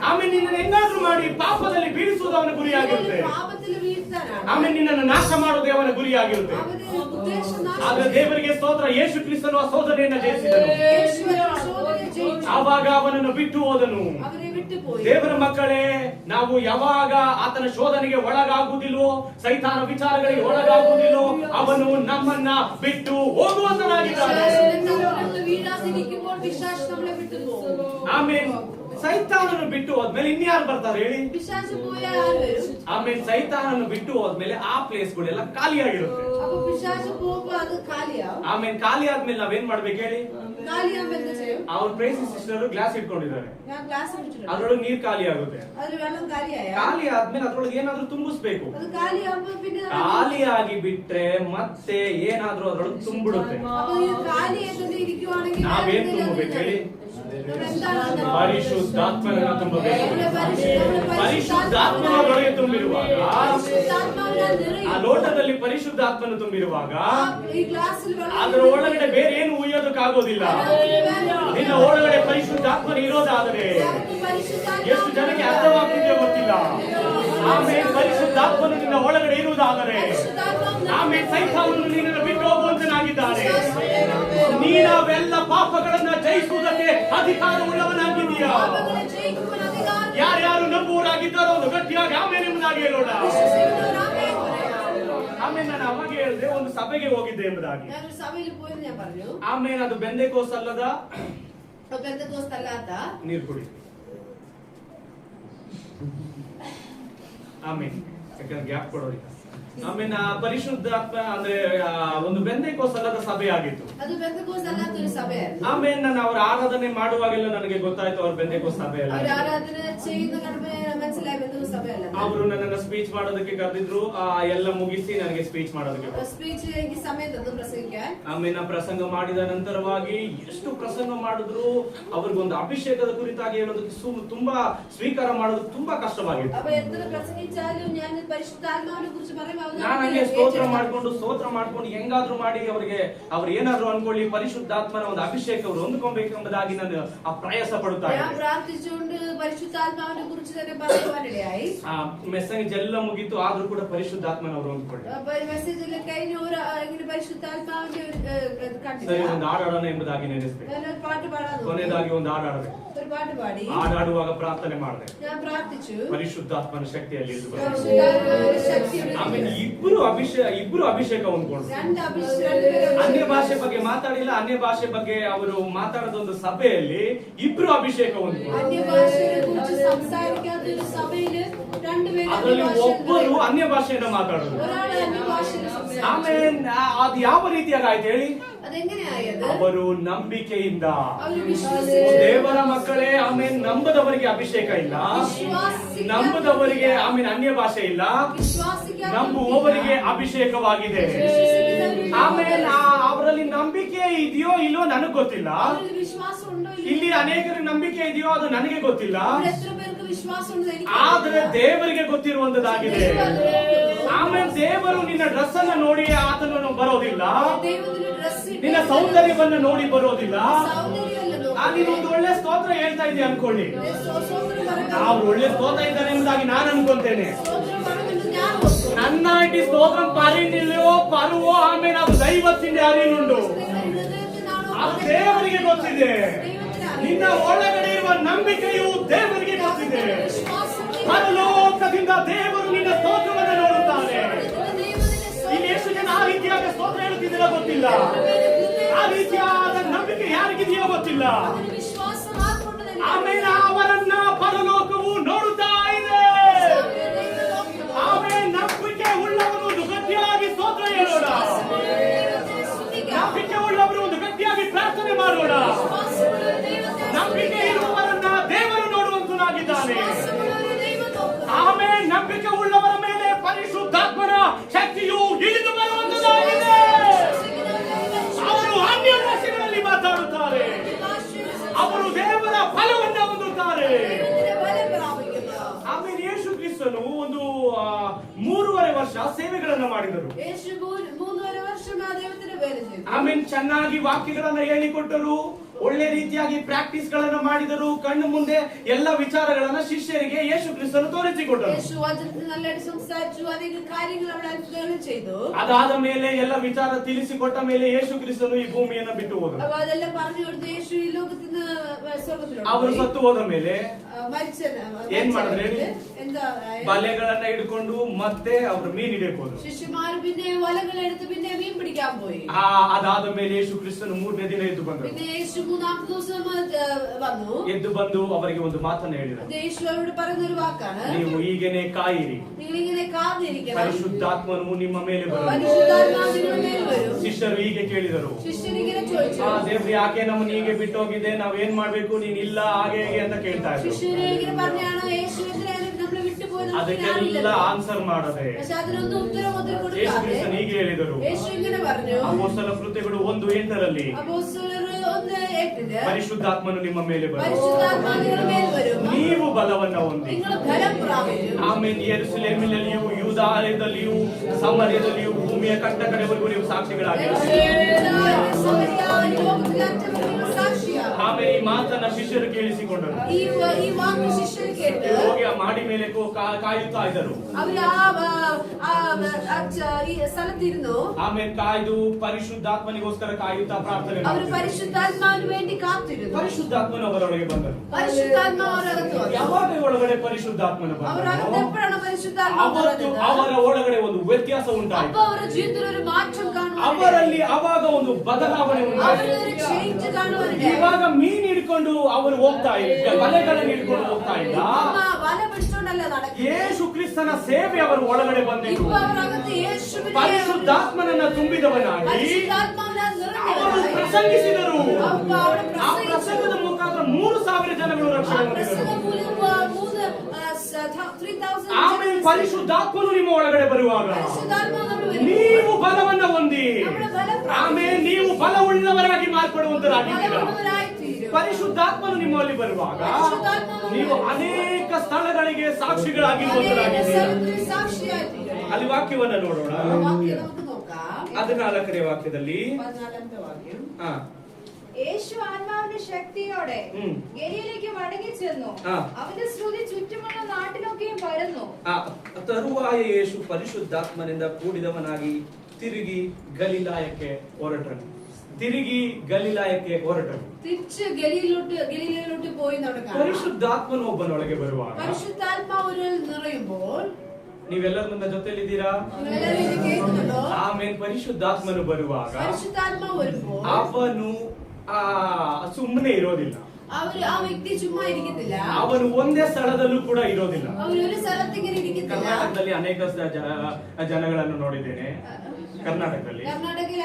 ಆಮೇಲೆ ನಿನ್ನನ್ನು ಹೆಂಗಾದ್ರೂ ಮಾಡಿ ಪಾಪದಲ್ಲಿ ಬೀಳಿಸೋದು ಅವನ ಗುರಿಯಾಗಿರುತ್ತೆ. ಆಮೇಲೆ ನಿನ್ನನ್ನು ನಾಶ ಮಾಡೋದೇ ಅವನ ಗುರಿಯಾಗಿರುತ್ತೆ. ಆದ್ರೆ ದೇವರಿಗೆ ಸ್ತೋತ್ರ, ಯೇಸು ಕ್ರಿಸ್ತನು ಆ ಶೋಧನೆಯನ್ನು ಜಯಿಸಿದನು. ಆವಾಗ ಅವನನ್ನು ಬಿಟ್ಟು ಹೋದನು. ದೇವರ ಮಕ್ಕಳೇ, ನಾವು ಯಾವಾಗ ಆತನ ಶೋಧನೆಗೆ ಒಳಗಾಗುವುದಿಲ್ಲೋ, ಸೈತಾನ ವಿಚಾರಗಳಿಗೆ ಒಳಗಾಗುವುದಿಲ್ಲೋ, ಅವನು ನಮ್ಮನ್ನ ಬಿಟ್ಟು ಹೋಗುವಂತನಾಗಿದ್ದಾನೆ. ಆಮೇಲೆ ಸೈತಾನನ್ನು ಬಿಟ್ಟು ಹೋದ್ಮೇಲೆ ಇನ್ಯಾರು ಬರ್ತಾರೆ ಹೇಳಿ? ಆಮೇಲೆ ಸೈತಾನನ್ನು ಬಿಟ್ಟು ಹೋದ್ಮೇಲೆ ಆ ಪ್ಲೇಸ್ಗಳೆಲ್ಲ ಖಾಲಿಯಾಗಿರುತ್ತೆ. ಆಮೇಲೆ ಖಾಲಿ ಆದ್ಮೇಲೆ ನಾವೇನ್ ಮಾಡ್ಬೇಕು ಹೇಳಿ? ಅವ್ರ ಪ್ರೇಸಿ ಸಿಸ್ಟರ್ ಗ್ಲಾಸ್ ಇಟ್ಕೊಂಡಿದ್ದಾರೆ, ಅದ್ರೊಳಗೆ ನೀರ್ ಖಾಲಿ ಆಗುತ್ತೆ. ಖಾಲಿ ಆದ್ಮೇಲೆ ಅದ್ರೊಳಗೆ ಏನಾದ್ರೂ ತುಂಬಿಸ್ಬೇಕು. ಖಾಲಿ ಆಗಿ ಬಿಟ್ರೆ ಮತ್ತೆ ಏನಾದ್ರೂ ಅದ್ರೊಳಗೆ ತುಂಬಿಡುತ್ತೆ. ನಾವೇನ್ ತುಂಬಬೇಕು ಹೇಳಿ? ಪರಿಶುದ್ಧಾತ್ಮನನ್ನು ತುಂಬಬೇಕು. ಪರಿಶುದ್ಧಾತ್ಮನೊಳಗೆ ತುಂಬಿರುವಾಗ, ಆ ಲೋಟದಲ್ಲಿ ಪರಿಶುದ್ಧಾತ್ಮನ ತುಂಬಿರುವಾಗ ಅದರ ಒಳಗಡೆ ಬೇರೆ ಏನು ಉಯ್ಯೋದಕ್ಕಾಗೋದಿಲ್ಲ. ನಿನ್ನ ಒಳಗಡೆ ಪರಿಶುದ್ಧಾತ್ಮನ ಇರೋದಾದರೆ ಎಷ್ಟು ಜನಕ್ಕೆ ಅರ್ಥವಾಗ್ತಿದೆಯೋ ಗೊತ್ತಿಲ್ಲ. ಆಮೇಲೆ ಪರಿಶುದ್ಧಾತ್ಮನು ನಿನ್ನ ಒಳಗಡೆ ಇರುವುದಾದರೆ ಆಮೇಲೆ ಸೈತಾನನು ನಿನ್ನನ್ನು ಬಿಟ್ಟು ಹೋಗುವಂತನಾಗಿದ್ದಾನೆ. ನೀನಾವೆಲ್ಲ ಪಾಪಗಳನ್ನ ಜಯಿಸುವುದಕ್ಕೆ ಅಧಿಕಾರವುಳ್ಳವನಾಗಿದ್ದೀಯಾ? ಯಾರ್ಯಾರು ನಂಬುವರಾಗಿದ್ದಾರೋ ಒಂದು ಗಟ್ಟಿಯಾಗಿ ಆಮೇಲೆ ಎಂಬುದಾಗಿ ಹೇಳೋಣ. ಆಮೇಲೆ ನಾನು ಅವಾಗ ಹೇಳಿದೆ, ಒಂದು ಸಭೆಗೆ ಹೋಗಿದ್ದೆ ಎಂಬುದಾಗಿ. ಆಮೇಲೆ ಅದು ಬೆಂದೆಕೋಸ್ ಅಲ್ಲದ ನೀರು ಕುಡಿ. ಆಮೇಲೆ ಯಾಕಂದ್ರೆ ಗ್ಯಾಪ್ ಕೊಡೋದಿಲ್ಲ. ಆಮೇಲೆ ಪರಿಶುದ್ಧಾತ್ಮ ಅಂದ್ರೆ ಒಂದು ಬೆಂದೆಕೋಸ್ತಲದ ಸಭೆ ಆಗಿತ್ತು. ಅದು ಬೆಂದೆಕೋಸ್ತಲದ ಸಭೆ. ಆಮೇಲೆ ನಾನು ಅವರ ಆರಾಧನೆ ಮಾಡುವಾಗೆಲ್ಲ ನನಗೆ ಗೊತ್ತಾಯ್ತು ಅವ್ರ ಬೆಂದೆಕೋಸ್ತ ಸಭೆ ಅಲ್ಲ. ಅವರು ಆರಾಧನೆ ചെയ്യുന്ന കടമ മനസ്സിലായി ಬೆಂದೆಕೋಸ್ತ ಸಭೆ ಅಲ್ಲ. ಅವರು ನನ್ನನ್ನ ಸ್ಪೀಚ್ ಮಾಡೋದಕ್ಕೆ ಕರೆದಿದ್ರು. ಎಲ್ಲ ಮುಗಿಸಿ ನನಗೆ ಸ್ಪೀಚ್ ಮಾಡೋದಕ್ಕೆ ಸ್ಪೀಚ್ ಈ ಸಮಯ ತಂದು ಪ್ರಸಂಗಕ್ಕೆ. ಆಮೇಲೆ ಪ್ರಸಂಗ ಮಾಡಿದ ನಂತರವಾಗಿ ಎಷ್ಟು ಪ್ರಸಂಗ ಮಾಡಿದ್ರು ಅವ್ರಿಗೊಂದು ಅಭಿಷೇಕದ ಕುರಿತಾಗಿ ಹೇಳೋದಕ್ಕೆ ತುಂಬಾ ಸ್ವೀಕಾರ ಮಾಡೋದಕ್ಕೆ ತುಂಬಾ ಕಷ್ಟವಾಗಿತ್ತು. ಅವ ಎತ್ತರ ಪ್ರಸಂಗಿಚಾಲು ഞാൻ പരിശുദ്ധാത്മാവിനെ കുറിച്ച് പറയുമ്പോൾ ನಾನು ಹಂಗೆ ಸ್ತೋತ್ರ ಮಾಡ್ಕೊಂಡು ಹೆಂಗಾದ್ರೂ ಮಾಡಿ ಅವ್ರು ಏನಾದ್ರು ಅನ್ಕೊಳ್ಳಿ ಪರಿಶುದ್ಧಾತ್ಮನ ಒಂದು ಅಭಿಷೇಕ ಅವರು ಹೊಂದ್ಕೊಬೇಕೆಂಬುದಾಗಿ ನಾನು ಆ ಪ್ರಯಾಸ ಪಡುತ್ತಾ ಇದ್ದೆ. ഞാൻ പ്രാർത്ഥിച്ചുകൊണ്ട് പരിശുദ്ധാത്മാവിനെ കുറിച്ച് തന്നെ പറയുവാനിടയായി. ಮೆಸೇಜ್ ಎಲ್ಲ ಮುಗೀತು, ಆದ್ರೂ ಕೂಡ ಪರಿಶುದ್ಧಾತ್ಮನ ಅವರು ಹೊಂದ್ಕೊಳ್ಳಿ. ಮೆಸೇಜ್ ಎಲ್ಲ കഴിഞ്ഞ ഇങ്ങനെ പരിശുദ്ധാത്മാവിന്റെ കണ്ടില്ല. ಸರಿ, ಒಂದು ಹಾಡಾಡೋಣ ಎಂಬುದಾಗಿ ನೆನೆಸ್ಬೇಕು. ഞാനൊരു പാട്ട് പാടാൻ ಕೊನೆಯದಾಗಿ ಒಂದು ಹಾಡಾಡಬೇಕು. ഒരു പാട്ട് പാടി ಹಾಡಾಡುವಾಗ ಪ್ರಾರ್ಥನೆ ಮಾಡಿದೆ. ഞാൻ പ്രാർത്ഥിച്ചു ಪರಿಶುದ್ಧಾತ್ಮನ ಶಕ್ತಿಯಲ್ಲಿ ಇದ್ದು പരിശുദ്ധാത്മാവിന്റെ ശക്തി. ಆಮೇಲೆ ಇಬ್ರು ಅಭಿಷೇಕ ಹೊಂದ್ಕೊಂಡು രണ്ട് അഭിഷേകം. ಅನ್ಯ ಭಾಷೆ ಬಗ್ಗೆ ಮಾತಾಡಿಲ್ಲ. ಅನ್ಯ ಭಾಷೆ ಬಗ್ಗೆ ಅವರು ಮಾತಾಡದ ಒಂದು ಸಭೆಯಲ್ಲಿ ಇಬ್ರು ಅಭಿಷೇಕ ಹೊಂದ್ಕೊಂಡು അന്യ ഭാഷയെ കുറിച്ച് സംസാരിക്കാത്ത ഒരു സഭയില് രണ്ടുപേരും ಅದರಲ್ಲಿ ಒಬ್ಬರು ಅನ್ಯ ಭಾಷೆಯನ್ನ ಮಾತಾಡೋದು. ഒരാൾ അന്യ ഭാഷയിൽ സംസാരിച്ചു. ಆಮೇಲೆ ಅದು ಯಾವ ರೀತಿಯಾಗಿ ಆಯ್ತು ಹೇಳಿ? അതെങ്ങനെയായത്? ಅವರು ನಂಬಿಕೆಯಿಂದ ಅವರು ವಿಶ್ವಾಸಿಸಿ ದೇವರ ಮಕ್ಕಳೇ. ಆಮೇಲೆ ನಂಬದವರಿಗೆ ಅಭಿಷೇಕ ಇಲ್ಲ, ನಂಬದವರಿಗೆ ಆಮೇಲೆ ಅನ್ಯ ಭಾಷೆ ಇಲ್ಲ, ನಂಬುವವರಿಗೆ ಅಭಿಷೇಕವಾಗಿದೆ. ಆಮೇಲೆ ಅವರಲ್ಲಿ ನಂಬಿಕೆ ಇದೆಯೋ ಇಲ್ಲೋ ನನಗೆ ಗೊತ್ತಿಲ್ಲ. ಇಲ್ಲಿ ಅನೇಕರಿಗೆ ನಂಬಿಕೆ ಇದೆಯೋ ಅದು ನನಗೆ ಗೊತ್ತಿಲ್ಲ. ಆದ್ರೆ ದೇವರಿಗೆ ಗೊತ್ತಿರುವಂತದ್ದಾಗಿದೆ. ಆಮೇಲೆ ದೇವರು ನಿನ್ನ ಡ್ರೆಸ್ ಅನ್ನ ನೋಡಿ ಆತನನ್ನು ಬರೋದಿಲ್ಲ, ನಿನ್ನ ಸೌಂದರ್ಯವನ್ನ ನೋಡಿ ಬರೋದಿಲ್ಲ. ನೀನು ಒಂದು ಒಳ್ಳೆ ಸ್ತೋತ್ರ ಹೇಳ್ತಾ ಇದೀಯ ಅನ್ಕೊಳ್ಳಿ, ನಾವು ಒಳ್ಳೆ ಸ್ತೋತ್ರ ಇದ್ದಾನೆ ಎಂಬುದಾಗಿ ನಾನು ಅನ್ಕೊಂತೇನೆ. നന്നായിട്ട് സ്തോത്രം പറയുന്നില്ലയോ പരുവോ ആമേൻ അത് ദൈവത്തിന്റെ അറിയുന്നുണ്ടോ? ಅದು ದೇವರಿಗೆ ಗೊತ್ತಿದೆ. ನಿನ್ನ ಒಳಗಡೆ ಇರುವ ನಂಬಿಕೆಯು ದೇವರಿಗೆ ಗೊತ್ತಿದೆ. ಪರಲೋಕದಿಂದ ದೇವರು ನಿನ್ನ ಸ್ತೋತ್ರವನ್ನು ನೋಡುತ್ತಾನೆ. ಇಲ್ಲಿ ಎಷ್ಟು ಜನ ಆ ರೀತಿಯಾದ ಸ್ತೋತ್ರ ಹೇಳುತ್ತಿದ್ದೀರ ಗೊತ್ತಿಲ್ಲ. ಆ ರೀತಿಯಾದ ನಂಬಿಕೆ ಯಾರಿಗಿದೆಯೋ ಗೊತ್ತಿಲ್ಲ. ಆಮೇಲೆ ಅವರನ್ನ ಪರಲೋಕವು ನೋಡುತ್ತಾ ಇದೆ. ಆಮೇಲೆ ನಂಬಿಕೆ ಉಳ್ಳವರು ಒಂದು ಗಟ್ಟಿಯಾಗಿ ಸ್ತೋತ್ರ ಹೇಳೋಣ. ನಂಬಿಕೆ ಉಳ್ಳವರು ಒಂದು ಗಟ್ಟಿಯಾಗಿ ಪ್ರಾರ್ಥನೆ ಮಾಡೋಣ. ನಂಬಿಕೆ ಇರುವವರನ್ನ ದೇವರು ನೋಡುವಂತನಾಗಿದ್ದಾನೆ. ಆಮೇಲೆ ನಂಬಿಕೆ ಉಳ್ಳವರ ಮೇಲೆ ಪರಿಶುದ್ಧಾತ್ಮನ ಶಕ್ತಿಯು ಇಳಿದು ಬರುವಂತದಾಗಿದೆ. ಅವರು ಅನ್ಯ ಭಾಷೆಗಳಲ್ಲಿ ಮಾತಾಡುತ್ತಾರೆ, ಅವರು ದೇವರ ಫಲವನ್ನು ಹೊಂದುತ್ತಾರೆ. ಆಮೇಲೆ ಯೇಸು ಕ್ರಿಸ್ತನು ಒಂದು 3.5 ವರ್ಷ ಸೇವೆಗಳನ್ನ ಮಾಡಿದರು. ಆಮೇಲೆ ಚೆನ್ನಾಗಿ ವಾಕ್ಯಗಳನ್ನ ಹೇಳಿಕೊಟ್ಟರು, ಒಳ್ಳೆ ರೀತಿಯಾಗಿ ಪ್ರಾಕ್ಟೀಸ್ ಗಳನ್ನ ಮಾಡಿದರು. ಕಣ್ಣು ಮುಂದೆ ಎಲ್ಲ ವಿಚಾರಗಳನ್ನ ಶಿಷ್ಯರಿಗೆ ಯೇಸು ಕ್ರಿಸ್ತನು ತೋರಿಸಿಕೊಟ್ಟರು. ಅದಾದ ಮೇಲೆ ಎಲ್ಲ ವಿಚಾರ ತಿಳಿಸಿಕೊಟ್ಟ ಮೇಲೆ ಯೇಸು ಕ್ರಿಸ್ತನು ಈ ಭೂಮಿಯನ್ನ ಬಿಟ್ಟು ಹೋದರು. ಅವರು ಸತ್ತು ಹೋದ ಮೇಲೆ ಏನ್ ಮಾಡಿದ್ರೆ ಬಲೆಗಳನ್ನ ಹಿಡ್ಕೊಂಡು ಮತ್ತೆ ಅವರು ಮೀನ್ ಹಿಡಿಯಕ್ ಹೋದ್ರು. ಅದಾದ ಮೇಲೆ ಯೇಸು ಕ್ರಿಸ್ತನು 3ನೇ ದಿನ ಎದ್ದು ಬಂದರು. ಎದ್ದು ಬಂದು ಅವರಿಗೆ ಒಂದು ಮಾತನ್ನ ಹೇಳಿದರು, ನೀವು ಹೀಗೇನೆ ಕಾಯಿರಿ, ಪರಿಶುದ್ಧಾತ್ಮನು ನಿಮ್ಮ ಮೇಲೆ ಬರುವುದು. ಶಿಷ್ಯರು ಹೀಗೆ ಕೇಳಿದರು, ದೇವ್ರು ಯಾಕೆ ನಮ್ಮನ್ನ ಹೀಗೆ ಬಿಟ್ಟು ಹೋಗಿದೆ, ನಾವ್ ಏನ್ ಮಾಡ್ಬೇಕು, ನೀನ್ ಇಲ್ಲ ಹಾಗೆ ಹೇಗೆ ಅಂತ ಕೇಳ್ತಾ ಇದ್ರು. ಅದಕ್ಕೆಲ್ಲ ಆನ್ಸರ್ ಮಾಡದೆ ಯೇಸು ಕ್ರಿಸ್ತನು ಹೀಗೆ ಹೇಳಿದರು, ಅಪೊಸ್ತಲರ ಕೃತ್ಯಗಳು 1:8 ಪರಿಶುದ್ಧಾತ್ಮನು ನಿಮ್ಮ ಮೇಲೆ ಬರುವುದು, ನೀವು ಬಲವನ್ನ ಹೊಂದಿ. ಆಮೇಲೆ ಯೆರೂಸಲೇಮಿನಲ್ಲಿಯೂ ಯೂದಾಯದಲ್ಲಿಯೂ ಸಮರ್ಯದಲ್ಲಿಯೂ ಭೂಮಿಯ ಕಟ್ಟ ಕಡೆವರೆಗೂ ನೀವು ಸಾಕ್ಷಿಗಳಾಗಿರುತ್ತೀರಿ. ಆಮೇಲೆ ಈ ಮಾತನ್ನ ಶಿಷ್ಯರು ಕೇಳಿಸಿಕೊಂಡರು. ಹೋಗಿ ಆ ಮಾಡಿ ಮೇಲೆ ಕಾಯುತ್ತಾ ಇದ್ದರು. ಆಮೇಲೆ ಕಾಯ್ದು ಪರಿಶುದ್ಧಾತ್ಮನಿಗೋಸ್ಕರ ಕಾಯುತ್ತಾ ಪ್ರಾರ್ಥನೆ ಪರಿಶುದ್ಧಾತ್ಮನ ಅವರೊಳಗೆ ಬಂದರು. ಯಾವಾಗ ಒಳಗಡೆ ಪರಿಶುದ್ಧಾತ್ಮನ ಬಂದರು, ಅವರ ಒಳಗಡೆ ಒಂದು ವ್ಯತ್ಯಾಸ ಉಂಟಾಯಿತು. ಅವರಲ್ಲಿ ಅವಾಗ ಒಂದು ಬದಲಾವಣೆ ಉಂಟಾಯಿತು. ಇವಾಗ ಮೀನ್ ಹಿಡ್ಕೊಂಡು ಅವರು ಹೋಗ್ತಾ ಇಲ್ಲ, ಬಲೆಗಳನ್ನು ಹಿಡ್ಕೊಂಡು ಹೋಗ್ತಾ ಇಲ್ಲ. വിശ്വസിച്ചുകൊണ്ടല്ല നടക്കുന്നത്. ಯೇಸು ಕ್ರಿಸ್ತನ ಸೇವೆ ಅವರ ಒಳಗಡೆ ಬಂದಿತು. ഇപ്പോൾ അവർ അകത്ത് യേശുവിനെ ಪರಿಶುದ್ಧಾತ್ಮನನ್ನ ತುಂಬಿದವನಾಗಿ പരിശുദ്ധാത്മാവിനാൽ ಅವರು നിറഞ്ഞവരായി ಪ್ರಸಂಗಿಸಿದರು. അവിടെ ಆ ಪ್ರಸಂಗದ ಮುಖಾಂತರ 3,000 ಜನಗಳು ರಕ್ಷಣೆ ಹೊಂದಿದರು. ಆಮೇಲೆ ಪರಿಶುದ್ಧಾತ್ಮನು ನಿಮ್ಮ ಒಳಗಡೆ ಬರುವಾಗ ನೀವು ಬಲವನ್ನ ಹೊಂದಿ ಆಮೇಲೆ ನೀವು ಬಲವುಳ್ಳವರಾಗಿ ಮಾರ್ಪಡುವಂತರಾಗಿದ್ದೀರಾ. ಪರಿಶುದ್ಧಾತ್ಮನು ನಿಮ್ಮಲ್ಲಿ ಬರುವಾಗ ನೀವು ಅನೇಕ ಸ್ಥಳಗಳಿಗೆ ಸಾಕ್ಷಿಗಳಾಗಿರುವಂತರಾಗಿದ್ದೀರಾ. ಅಲ್ಲಿ ವಾಕ್ಯವನ್ನ ನೋಡೋಣ. 14ನೇ ವಾಕ್ಯದಲ್ಲಿ യേശു ആത്മാവിന്റെ ശക്തിയോടെ ഗലീലയ്ക്ക് മടങ്ങിച്ചെന്നു. അവന്റെ ശ്രുതി ചുറ്റുമുള്ള നാട്ടിലൊക്കെയും പരന്നു. ತರುವಾಯ ಯೇಸು ಪರಿಶುದ್ಧಾತ್ಮನಿಂದ ಕೂಡಿದವನಾಗಿ ತಿರುಗಿ ಗಲಿಲಾಯಕ್ಕೆ ಹೊರಟನು. തിരിച്ച് ഗലീലയിലോട്ട് പോയി നടക്കാം. ಪರಿಶುದ್ಧಾತ್ಮನು ಒಬ್ಬನೊಳಗೆ ಬರುವಾಗ പരിശുദ്ധാത്മാവിൽ നിറയുമ്പോൾ ನೀವೆಲ್ಲರೂ ನನ್ನ ಜೊತೆಲಿದ್ದೀರಾ? ಆಮೇಲೆ ಪರಿಶುದ್ಧಾತ್ಮನು ಬರುವಾಗ ಅವನು ಸುಮ್ಮನೆ ಇರೋದಿಲ್ಲ. ആ വ്യക്തി ചുമ്മാ ഇരിക്കത്തില്ല. ಅವನು ಒಂದೇ ಸ್ಥಳದಲ್ಲೂ ಕೂಡ ಇರೋದಿಲ್ಲ. ഒരു സ്ഥലത്ത് ഇങ്ങനെ ഇരിക്കത്തില്ല. ಕರ್ನಾಟಕದಲ್ಲಿ ಅನೇಕ ಜನಗಳನ್ನು ನೋಡಿದ್ದೇನೆ. ಕರ್ನಾಟಕದಲ್ಲಿ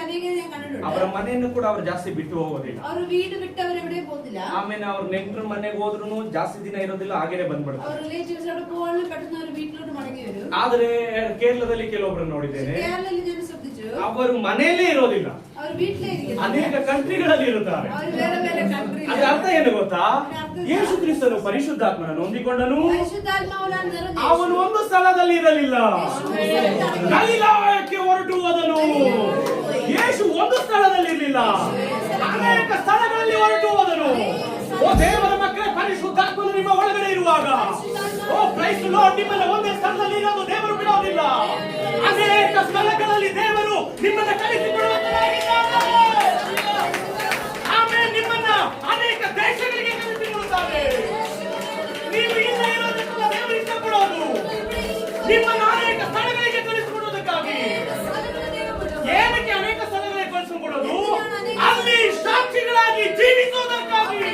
ಅನೇಕ ഞാൻ കണ്ടിട്ടുണ്ട്. ಅವರ ಮನೆಯನ್ನು ಕೂಡ ಅವರು ಜಾಸ್ತಿ ಬಿಟ್ಟು ಹೋಗೋದಿಲ್ಲ. ಅವರು വീട് ಬಿಟ್ಟು ಅವರು ಎവിടെ ಹೋಗೋದಿಲ್ಲ. ಆಮೇಲೆ ಅವ್ರ ನೆಂಟರ ಮನೆಗೆ ಹೋದ್ರೂ ಜಾಸ್ತಿ ದಿನ ಇರೋದಿಲ್ಲ, ಹಾಗೇನೆ ಬಂದ್ಬಿಡ್ತಾರೆ. ಅವರು ರಿಲೇಟಿವ್ಸ್ അവിടെ പോവാനും പെട്ടെന്ന് ಅವರು വീട്ടിലോട്ട് മടങ്ങി വരും. ಆದರೆ ಕೇರಳದಲ್ಲಿ ಕೆಲವೊಬ್ಬರು ನೋಡಿದ್ದೇನೆ, കേരളത്തിൽ ഞാൻ ശ്രദ്ധിച്ചു, ಅವರು ಮನೆಯಲ್ಲೇ ಇರೋದಿಲ್ಲ, ಅವರು വീട്ടിലೇ ಇരിക്കുന്നു. ಅನೇಕ ಕಂಟ್ರಿಗಳಲ್ಲಿ ಇರುತ್ತಾರೆ. ಅವರು ಬೇರೆ ಬೇರೆ ಕಂಟ್ರಿ. ಅದರ ಅರ್ಥ ಏನು ಗೊತ್ತಾ? ಯೇಸು ಕ್ರಿಸ್ತನು ಪರಿಶುದ್ಧಾತ್ಮನನ್ನು ಹೊಂದಿಕೊಂಡನು. ಪರಿಶುದ್ಧಾತ್ಮವನ್ನ ನಿರೂಪಿಸಿ ಅವನು ಒಂದು ಸ್ಥಳದಲ್ಲಿ ಇರಲಿಲ್ಲ, ಗಲಿಲಾಯಕ್ಕೆ ಹೊರಟು ಹೋದನು. ಯೇಸು ಒಂದು ಸ್ಥಳದಲ್ಲಿ ಇರಲಿಲ್ಲ, ಅನೇಕ ಸ್ಥಳಗಳಲ್ಲಿ ಹೊರಟು ಹೋದನು. ಓ ದೇವರ ಮಕ್ಕಳೇ, ಪರಿಶುದ್ಧಾತ್ಮನು ನಿಮ್ಮ ಒಳಗಡೆ ಇರುವಾಗ, ಓ ಕ್ರೈಸ್ತ ಲಾರ್ಡ್, ನಿಮ್ಮನ್ನ ಒಂದೇ ಸ್ಥಳದಲ್ಲಿ ಇರೋದು ದೇವರು ಬಿಡೋದಿಲ್ಲ. ಅನೇಕ ಸ್ಥಳಗಳಲ್ಲಿ ದೇವರು ನಿಮ್ಮನ್ನ ಕಳಿಸಿಕೊಡುವಂತಾಗಿದ್ದಾನೆ. ಆಮೇಲೆ ನಿಮ್ಮನ್ನ ಅನೇಕ ದೇಶಗಳಿಗೆ ಕಳಿಸಿಕೊಡುತ್ತಾರೆ. ನೀವು ಇಲ್ಲೇ ಇರೋದಕ್ಕೆಲ್ಲ ದೇವರು ಇಷ್ಟಪಡೋದು ನಿಮ್ಮನ್ನ ಅನೇಕ ಸ್ಥಳಗಳಿಗೆ ಕಳಿಸಿಕೊಡುವುದಕ್ಕಾಗಿ. ಏನಕ್ಕೆ ಅನೇಕ ಸ್ಥಳಗಳಿಗೆ ಕಳಿಸಿಕೊಡೋದು? ಅಲ್ಲಿ ಸಾಕ್ಷಿಗಳಾಗಿ ಜೀವಿಸುವುದಕ್ಕಾಗಿ,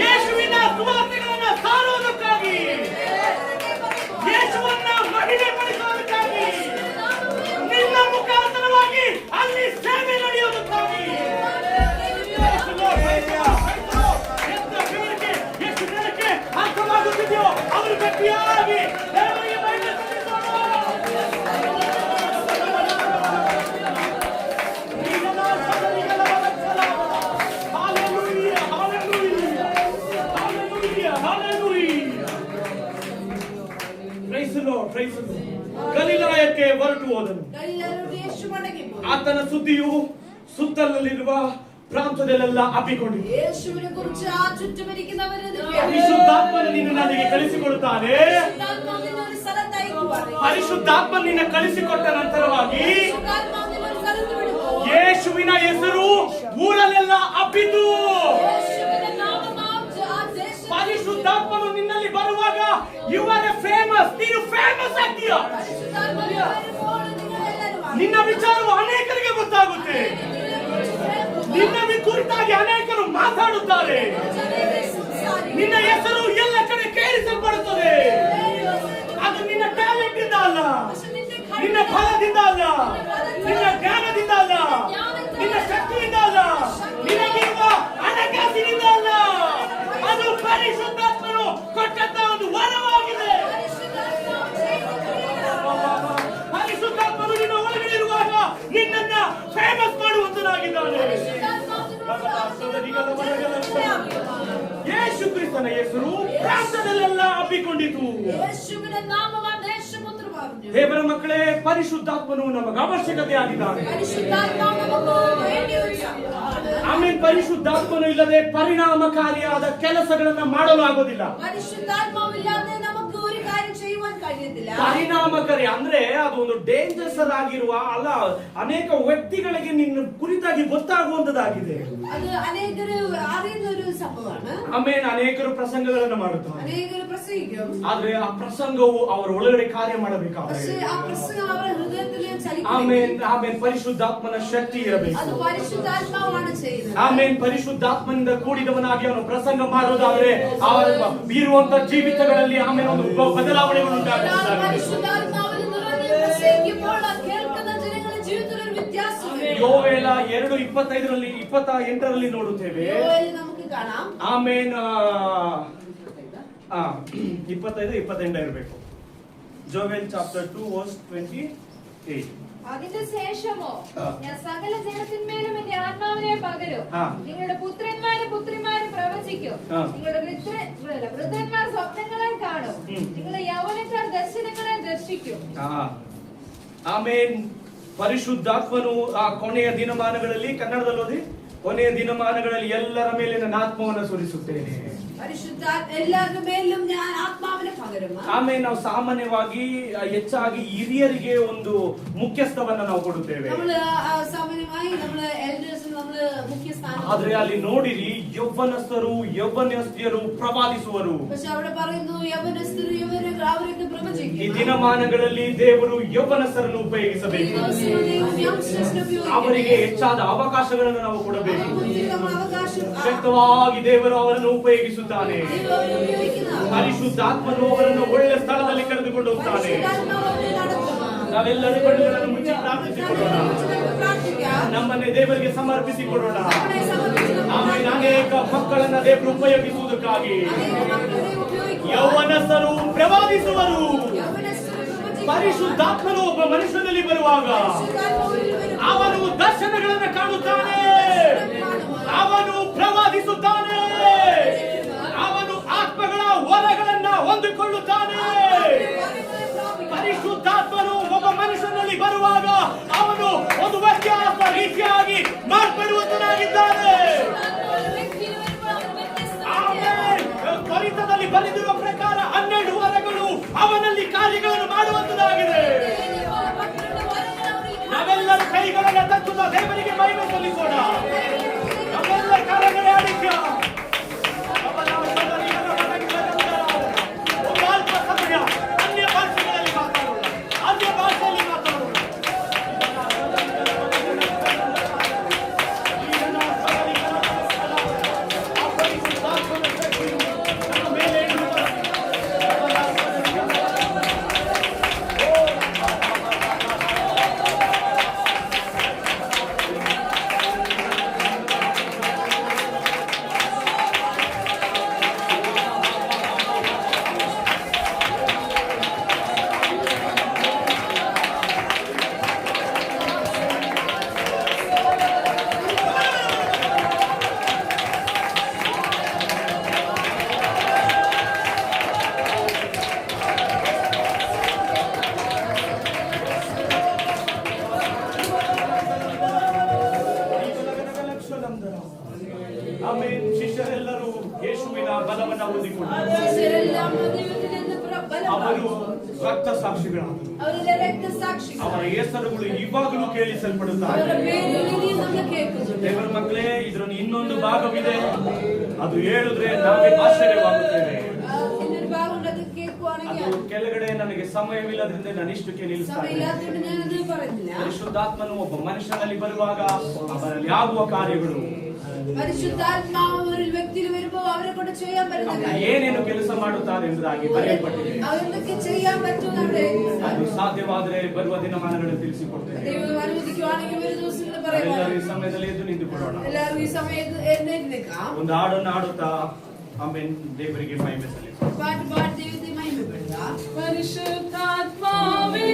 ಯೇಸುವಿನ ಸುವಾರ್ತೆಗಳನ್ನ ಸಾರುವುದಕ್ಕಾಗಿ, ಯೇಸುವನ್ನ ಮಹಿಮೆ ಪಡಿಸುವುದಕ್ಕಾಗಿ, ನಿನ್ನ ಮುಖಾಂತರವಾಗಿ ಅಲ್ಲಿ ಸೇವೆ ನಡೆಯುವುದಕ್ಕಾಗಿ. ಎಷ್ಟು ಜನಕ್ಕೆ ಅರ್ಥವಾಗುತ್ತಿದೆಯೋ ಅವರು ಗಟ್ಟಿಯಾಗಿ ದೇವರಿಗೆ ಮಹಿಮೆ ಸಲ್ಲಿಸೋಣ. ಗಲಿಲಾಯಕ್ಕೆ ಹೊರಟು ಹೋದನು. ಆತನ ಸುದ್ದಿಯು ಸುತ್ತಲಲ್ಲಿರುವ ಪ್ರಾಂತದಲ್ಲೆಲ್ಲ ಹಬ್ಬಿಕೊಂಡಿತು. യേശുവിനെ കുറിച്ച് ആ ചുറ്റുമിരിക്കുന്നവരെ ಪರಿಶುದ್ಧಾತ್ಮನು ನಿನ್ನ ನನಗೆ ಕಳಿಸಿಕೊಡುತ್ತಾನೆ. ഒരു സ്ഥലത്ത് അയക്കുവാണ്. ಪರಿಶುದ್ಧಾತ್ಮ ನಿನ್ನ ಕಳಿಸಿಕೊಟ್ಟ ನಂತರವಾಗಿ പരിശുദ്ധാത്മാവിനെ ഒരു സ്ഥലത്ത് വിടുമ്പോൾ ಯೇಸುವಿನ ಹೆಸರು ಊರಲ್ಲೆಲ್ಲ ಹಬ್ಬಿತು. യേശുവിന്റെ നാമം ആ ദേശ ಪರಿಶುದ್ಧಾತ್ಮನು ನಿನ್ನಲ್ಲಿ ಬರುವಾಗ ಯು ಆರ್ ಎ ಫೇಮಸ್. ನೀನು ಫೇಮಸ್ ಆಗ್ತೀಯ. പരിശുദ്ധാത്മാവിനെ വരുമ്പോൾ നിങ്ങളെല്ലാവരും ನಿನ್ನ ವಿಚಾರವು ಅನೇಕರಿಗೆ ಗೊತ್ತಾಗುತ್ತೆ. ನಿನ್ನ ಕುರಿತಾಗಿ ಅನೇಕರು ಮಾತಾಡುತ್ತಾರೆ. ನಿನ್ನ ಹೆಸರು ಎಲ್ಲ ಕಡೆ ಕೇಳಿಸಲ್ಪಡುತ್ತದೆ. ಅದು ನಿನ್ನ ಟ್ಯಾಲೆಂಟ್ ಇಂದ ಅಲ್ಲ, ನಿನ್ನ ಫಲದಿಂದ ಅಲ್ಲ, ನಿನ್ನ ಜ್ಞಾನದಿಂದ ಅಲ್ಲ, ನಿನ್ನ ಶಕ್ತಿಯಿಂದ ಅಲ್ಲ, ನಿನಗಿರುವ ಹಣಕಾಸಿನಿಂದ ಅಲ್ಲ. ಅದು ಪರಿಶುದ್ಧಾತ್ಮನು ಕೊಟ್ಟಂತ ಒಂದು ವರವಾಗಿದೆ. ಪರಿಶುದ್ಧಾತ್ಮನು ನಿನ್ನ ಒಳಗಡೆ ಇರುವಾಗ ನಿನ್ನನ್ನ ಫೇಮಸ್ ಮಾಡುವಂತನಾಗಿದ್ದಾನೆ. ಯೇಸು ಕ್ರಿಸ್ತನ ಹೆಸರು ಪ್ರಾಂತದಲ್ಲೆಲ್ಲ ಹಬ್ಬಿಕೊಂಡಿತು. ದೇವರ ಮಕ್ಕಳೇ, ಪರಿಶುದ್ಧಾತ್ಮನು ನಮಗೆ ಅವಶ್ಯಕತೆ ಆಗಿದ್ದಾನೆ. ಆಮೇಲೆ ಪರಿಶುದ್ಧಾತ್ಮನು ಇಲ್ಲದೆ ಪರಿಣಾಮಕಾರಿಯಾದ ಕೆಲಸಗಳನ್ನ ಮಾಡಲು ಆಗೋದಿಲ್ಲ. ಪರಿಣಾಮಕಾರಿ ಅಂದ್ರೆ ಅದು ಒಂದು ಡೇಂಜರ್ಸ್ ಆಗಿರುವ ಅಲ್ಲ, ಅನೇಕ ವ್ಯಕ್ತಿಗಳಿಗೆ ನಿನ್ನ ಕುರಿತಾಗಿ ಗೊತ್ತಾಗುವಂತದ್ದಾಗಿದೆ. അത് അനേകര് അറിയുന്ന ഒരു സംഭവമാണ്. ಆಮೇಲೆ ಅನೇಕರು ಪ್ರಸಂಗಗಳನ್ನು ಮಾಡುತ್ತಾರೆ, അനേകര് പ്രസംഗിക്കും. ಆದ್ರೆ ಆ ಪ್ರಸಂಗವು ಅವರ ಒಳಗಡೆ ಕಾರ್ಯ ಮಾಡಬೇಕಾದ್ರೆ പക്ഷേ ആ പ്രസംഗം അവരുടെ ഹൃദയത്തിൽ ചലിക്കണം. ಆಮೇಲೆ ಪರಿಶುದ್ಧಾತ್ಮನ ಶಕ್ತಿ ಇರಬೇಕು. ಅದು ಪರಿಶುದ್ಧಾತ್ಮವಾണ് ചെയ്യുന്നത്. ಆಮೇಲೆ ಪರಿಶುದ್ಧಾತ್ಮನಿಂದ ಕೂಡಿದವನಾಗಿ ಅವನು ಪ್ರಸಂಗ ಮಾಡೋದಾದ್ರೆ ಅವರ ಇರುವಂತ ಜೀವಿತಗಳಲ್ಲಿ ಆಮೇಲೆ ಒಂದು ಬದಲಾವಣೆಗಳು ಉಂಟಾಗುತ್ತದೆ. പരിശുദ്ധാത്മാവിൽ നിറഞ്ഞ് പ്രസംഗിക്കുമ്പോൾ കേൾക്കുന്ന ജനങ്ങളുടെ ജീവിതത്തിൽ ഒരു വ്യത്യാസമുണ്ട്. ಯೋವೇಲ 2:25-28 ನೋಡುತ್ತೇವೆ. യോവേലിൽ നമുക്ക് കാണാം. ಆಮೇಲೆ 25-28 ಇರಬೇಕು. ജോവേൽ chapter 2 verse 28. അതിന്റെ ശേഷമോ ഞാൻ സകല ജനത്തിന്മേലും എന്റെ ആത്മാവിനെ പകരും. നിങ്ങളുടെ പുത്രന്മാരും പുത്രിമാരും പ്രവചിക്കും. നിങ്ങളുടെ വൃദ്ധന്മാർ സ്വപ്നങ്ങളെ കാണും. നിങ്ങളുടെ യൗവനക്കാർ ദർശനങ്ങളെ ദർശിക്കും. ಆಮೇನ್ ಪರಿಶುದ್ಧಾತ್ಮನು ಆ ಕೊನೆಯ ದಿನಮಾನಗಳಲ್ಲಿ, ಕನ್ನಡದಲ್ಲಿ ಓದಿ, ಕೊನೆಯ ದಿನಮಾನಗಳಲ್ಲಿ ಎಲ್ಲರ ಮೇಲೆ ನನ್ನ ಆತ್ಮವನ್ನು ಸುರಿಸುತ್ತೇನೆ. ಎಲ್ಲರ ಮೇಲೂ ഞാൻ ആത്മാവിനെ പകരും. ಆಮೇಲೆ ನಾವು ಸಾಮಾನ್ಯವಾಗಿ ಹೆಚ್ಚಾಗಿ ಹಿರಿಯರಿಗೆ ಒಂದು ಮುಖ್ಯಸ್ಥವನ್ನ ನಾವು ಕೊಡುತ್ತೇವೆ. ಆದ್ರೆ ಅಲ್ಲಿ ನೋಡಿರಿ, ಯೌವನಸ್ಥರು ಯೌವನಸ್ಥಿಯರು ಪ್ರವಾದಿಸುವರು. ಈ ದಿನಮಾನಗಳಲ್ಲಿ ದೇವರು ಯೌವನಸ್ಥರನ್ನು ಉಪಯೋಗಿಸಬೇಕು. ಅವರಿಗೆ ಹೆಚ್ಚಾದ ಅವಕಾಶಗಳನ್ನು ನಾವು ಕೊಡಬೇಕು. ಶಕ್ತವಾಗಿ ದೇವರು ಅವರನ್ನು ಉಪಯೋಗಿಸುತ್ತಾನೆ. ಪರಿಶುದ್ಧಾತ್ಮನು ಅವರನ್ನು ಒಳ್ಳೆ ಸ್ಥಳದಲ್ಲಿ ಕರೆದುಕೊಂಡು ಹೋಗ್ತಾನೆ. ನಾವೆಲ್ಲರೂ ಕಣ್ಣುಗಳನ್ನು ಮುಚ್ಚಿ ಪ್ರಾರ್ಥಿಸಿಕೊಳ್ಳೋಣ, ನಮ್ಮನ್ನೇ ದೇವರಿಗೆ ಸಮರ್ಪಿಸಿಕೊಳ್ಳೋಣ. ಆಮೇಲೆ ಅನೇಕ ಮಕ್ಕಳನ್ನ ದೇವರು ಉಪಯೋಗಿಸುವುದಕ್ಕಾಗಿ ಯೌವನಸ್ಥರು ಪ್ರವಾದಿಸುವರು. ಪರಿಶುದ್ಧಾತ್ಮನು ಒಬ್ಬ ಮನುಷ್ಯನಲ್ಲಿ ಬರುವಾಗ ಅವನು ದರ್ಶನಗಳನ್ನು ಕಾಣುತ್ತಾನೆ, ಅವನು ಪ್ರವಾದಿಸುತ್ತಾನೆ, ಅವನು ಆತ್ಮಗಳ ವರಗಳನ್ನ ಹೊಂದಿಕೊಳ್ಳುತ್ತಾನೆ. ಪರಿಶುದ್ಧಾತ್ಮನು ಒಬ್ಬ ಮನುಷ್ಯನಲ್ಲಿ ಬರುವಾಗ ಅವನು ಒಂದು ವ್ಯತ್ಯಾಸ ರೀತಿಯಾಗಿ ಮಾರ್ಪಡುವಂತನಾಗಿದ್ದಾನೆ. ಕೊರಿಂಥದಲ್ಲಿ ಬರೆದಿರುವ ಪ್ರಕಾರ 12 ವರಗಳು ಅವನಲ್ಲಿ ಕಾರ್ಯಗಳನ್ನು ಮಾಡುವಂತದಾಗಿದೆ. ನಾವೆಲ್ಲರೂ ಕೈಗಳನ್ನು ತಟ್ಟುತ್ತಾ ದೇವರಿಗೆ ಮಹಿಮೆ ಸಲ್ಲಿಸೋಣ. ನಾವೆಲ್ಲ ಕಾರ್ಯಗಳೇ ಅಡಿಕೆ ಒಂದು ಅಲ್ಪ ಸಮಯ ಅನ್ಯ ಭಾಷೆಗಳಲ್ಲಿ ಮಾತಾಡೋಣ, ಅನ್ಯ ಭಾಷೆಯಲ್ಲಿ ಮಾತಾಡೋಣ. ಆಮೇಲೆ ಶಿಷ್ಯರೆಲ್ಲರೂ ಯೇಸುವಿನ ಬಲವನ್ನು ಹೊಂದಿಕೊಂಡರು. ಅವರು ರಕ್ತ ಸಾಕ್ಷಿಗಳಾದರು. ಅವರ ಹೆಸರುಗಳು ಇವಾಗಲೂ ಕೇಳಿಸಲ್ಪಡುತ್ತಾರೆ. ದೇವರ ಮಕ್ಕಳೇ, ಇದರಲ್ಲಿ ಇನ್ನೊಂದು ಭಾಗವಿದೆ, ಅದು ಹೇಳಿದ್ರೆ ನಾವೇ ಆಶ್ಚರ್ಯವಾಗುತ್ತೇವೆ. ಅದು ಕೆಳಗಡೆ ನನಗೆ ಸಮಯವಿಲ್ಲದ್ರಿಂದ ನಾನು ಇಷ್ಟಕ್ಕೆ ನಿಲ್ಲಿಸ್ತೇನೆ. ಪರಿಶುದ್ಧಾತ್ಮನು ಒಬ್ಬ ಮನುಷ್ಯನಲ್ಲಿ ಬರುವಾಗ ಅವರಲ್ಲಿ ಆಗುವ ಕಾರ್ಯಗಳು, പരിശുദ്ധാത്മാവ് ഒരു വ്യക്തിയിൽ വരുമ്പോൾ അവരെ കൊണ്ട് ചെയ്യാൻ പറ്റുന്നത് ಏನೇನು ಕೆಲಸ ಮಾಡುತ್ತಾರೆ ಎಂಬುದಾಗಿ ಬರೆಯಲ್ಪಟ್ಟಿದೆ. അവർക്ക് ചെയ്യാൻ പറ്റുന്നുണ്ട്. ಅದು ಸಾಧ್ಯವಾದರೆ ಬರುವ ದಿನಮಾನಗಳನ್ನು ತಿಳಿಸಿಕೊಡ್ತೇನೆ. ദൈവം അനുവദിക്കുവാണെങ്കിൽ ഒരു ദിവസങ്ങൾ പറയാം. ಎಲ್ಲರೂ ಈ ಸಮಯದಲ್ಲಿ ಎದ್ದು ನಿಂತುಕೊಳ್ಳೋಣ. ಎಲ್ಲರೂ ಈ ಸಮಯത്ത് എഴുന്നേൽക്കാം. ಒಂದು ಹಾಡನ್ನು ಹಾಡುತ್ತಾ ಆಮೇಲೆ ದೇವರಿಗೆ ಮಹಿಮೆ ಸಲ್ಲಿಸೋಣ. പാട്ട് പാടി ദൈവത്തെ മഹിമപ്പെടുത്തുക. പരിശുദ്ധാത്മാവേ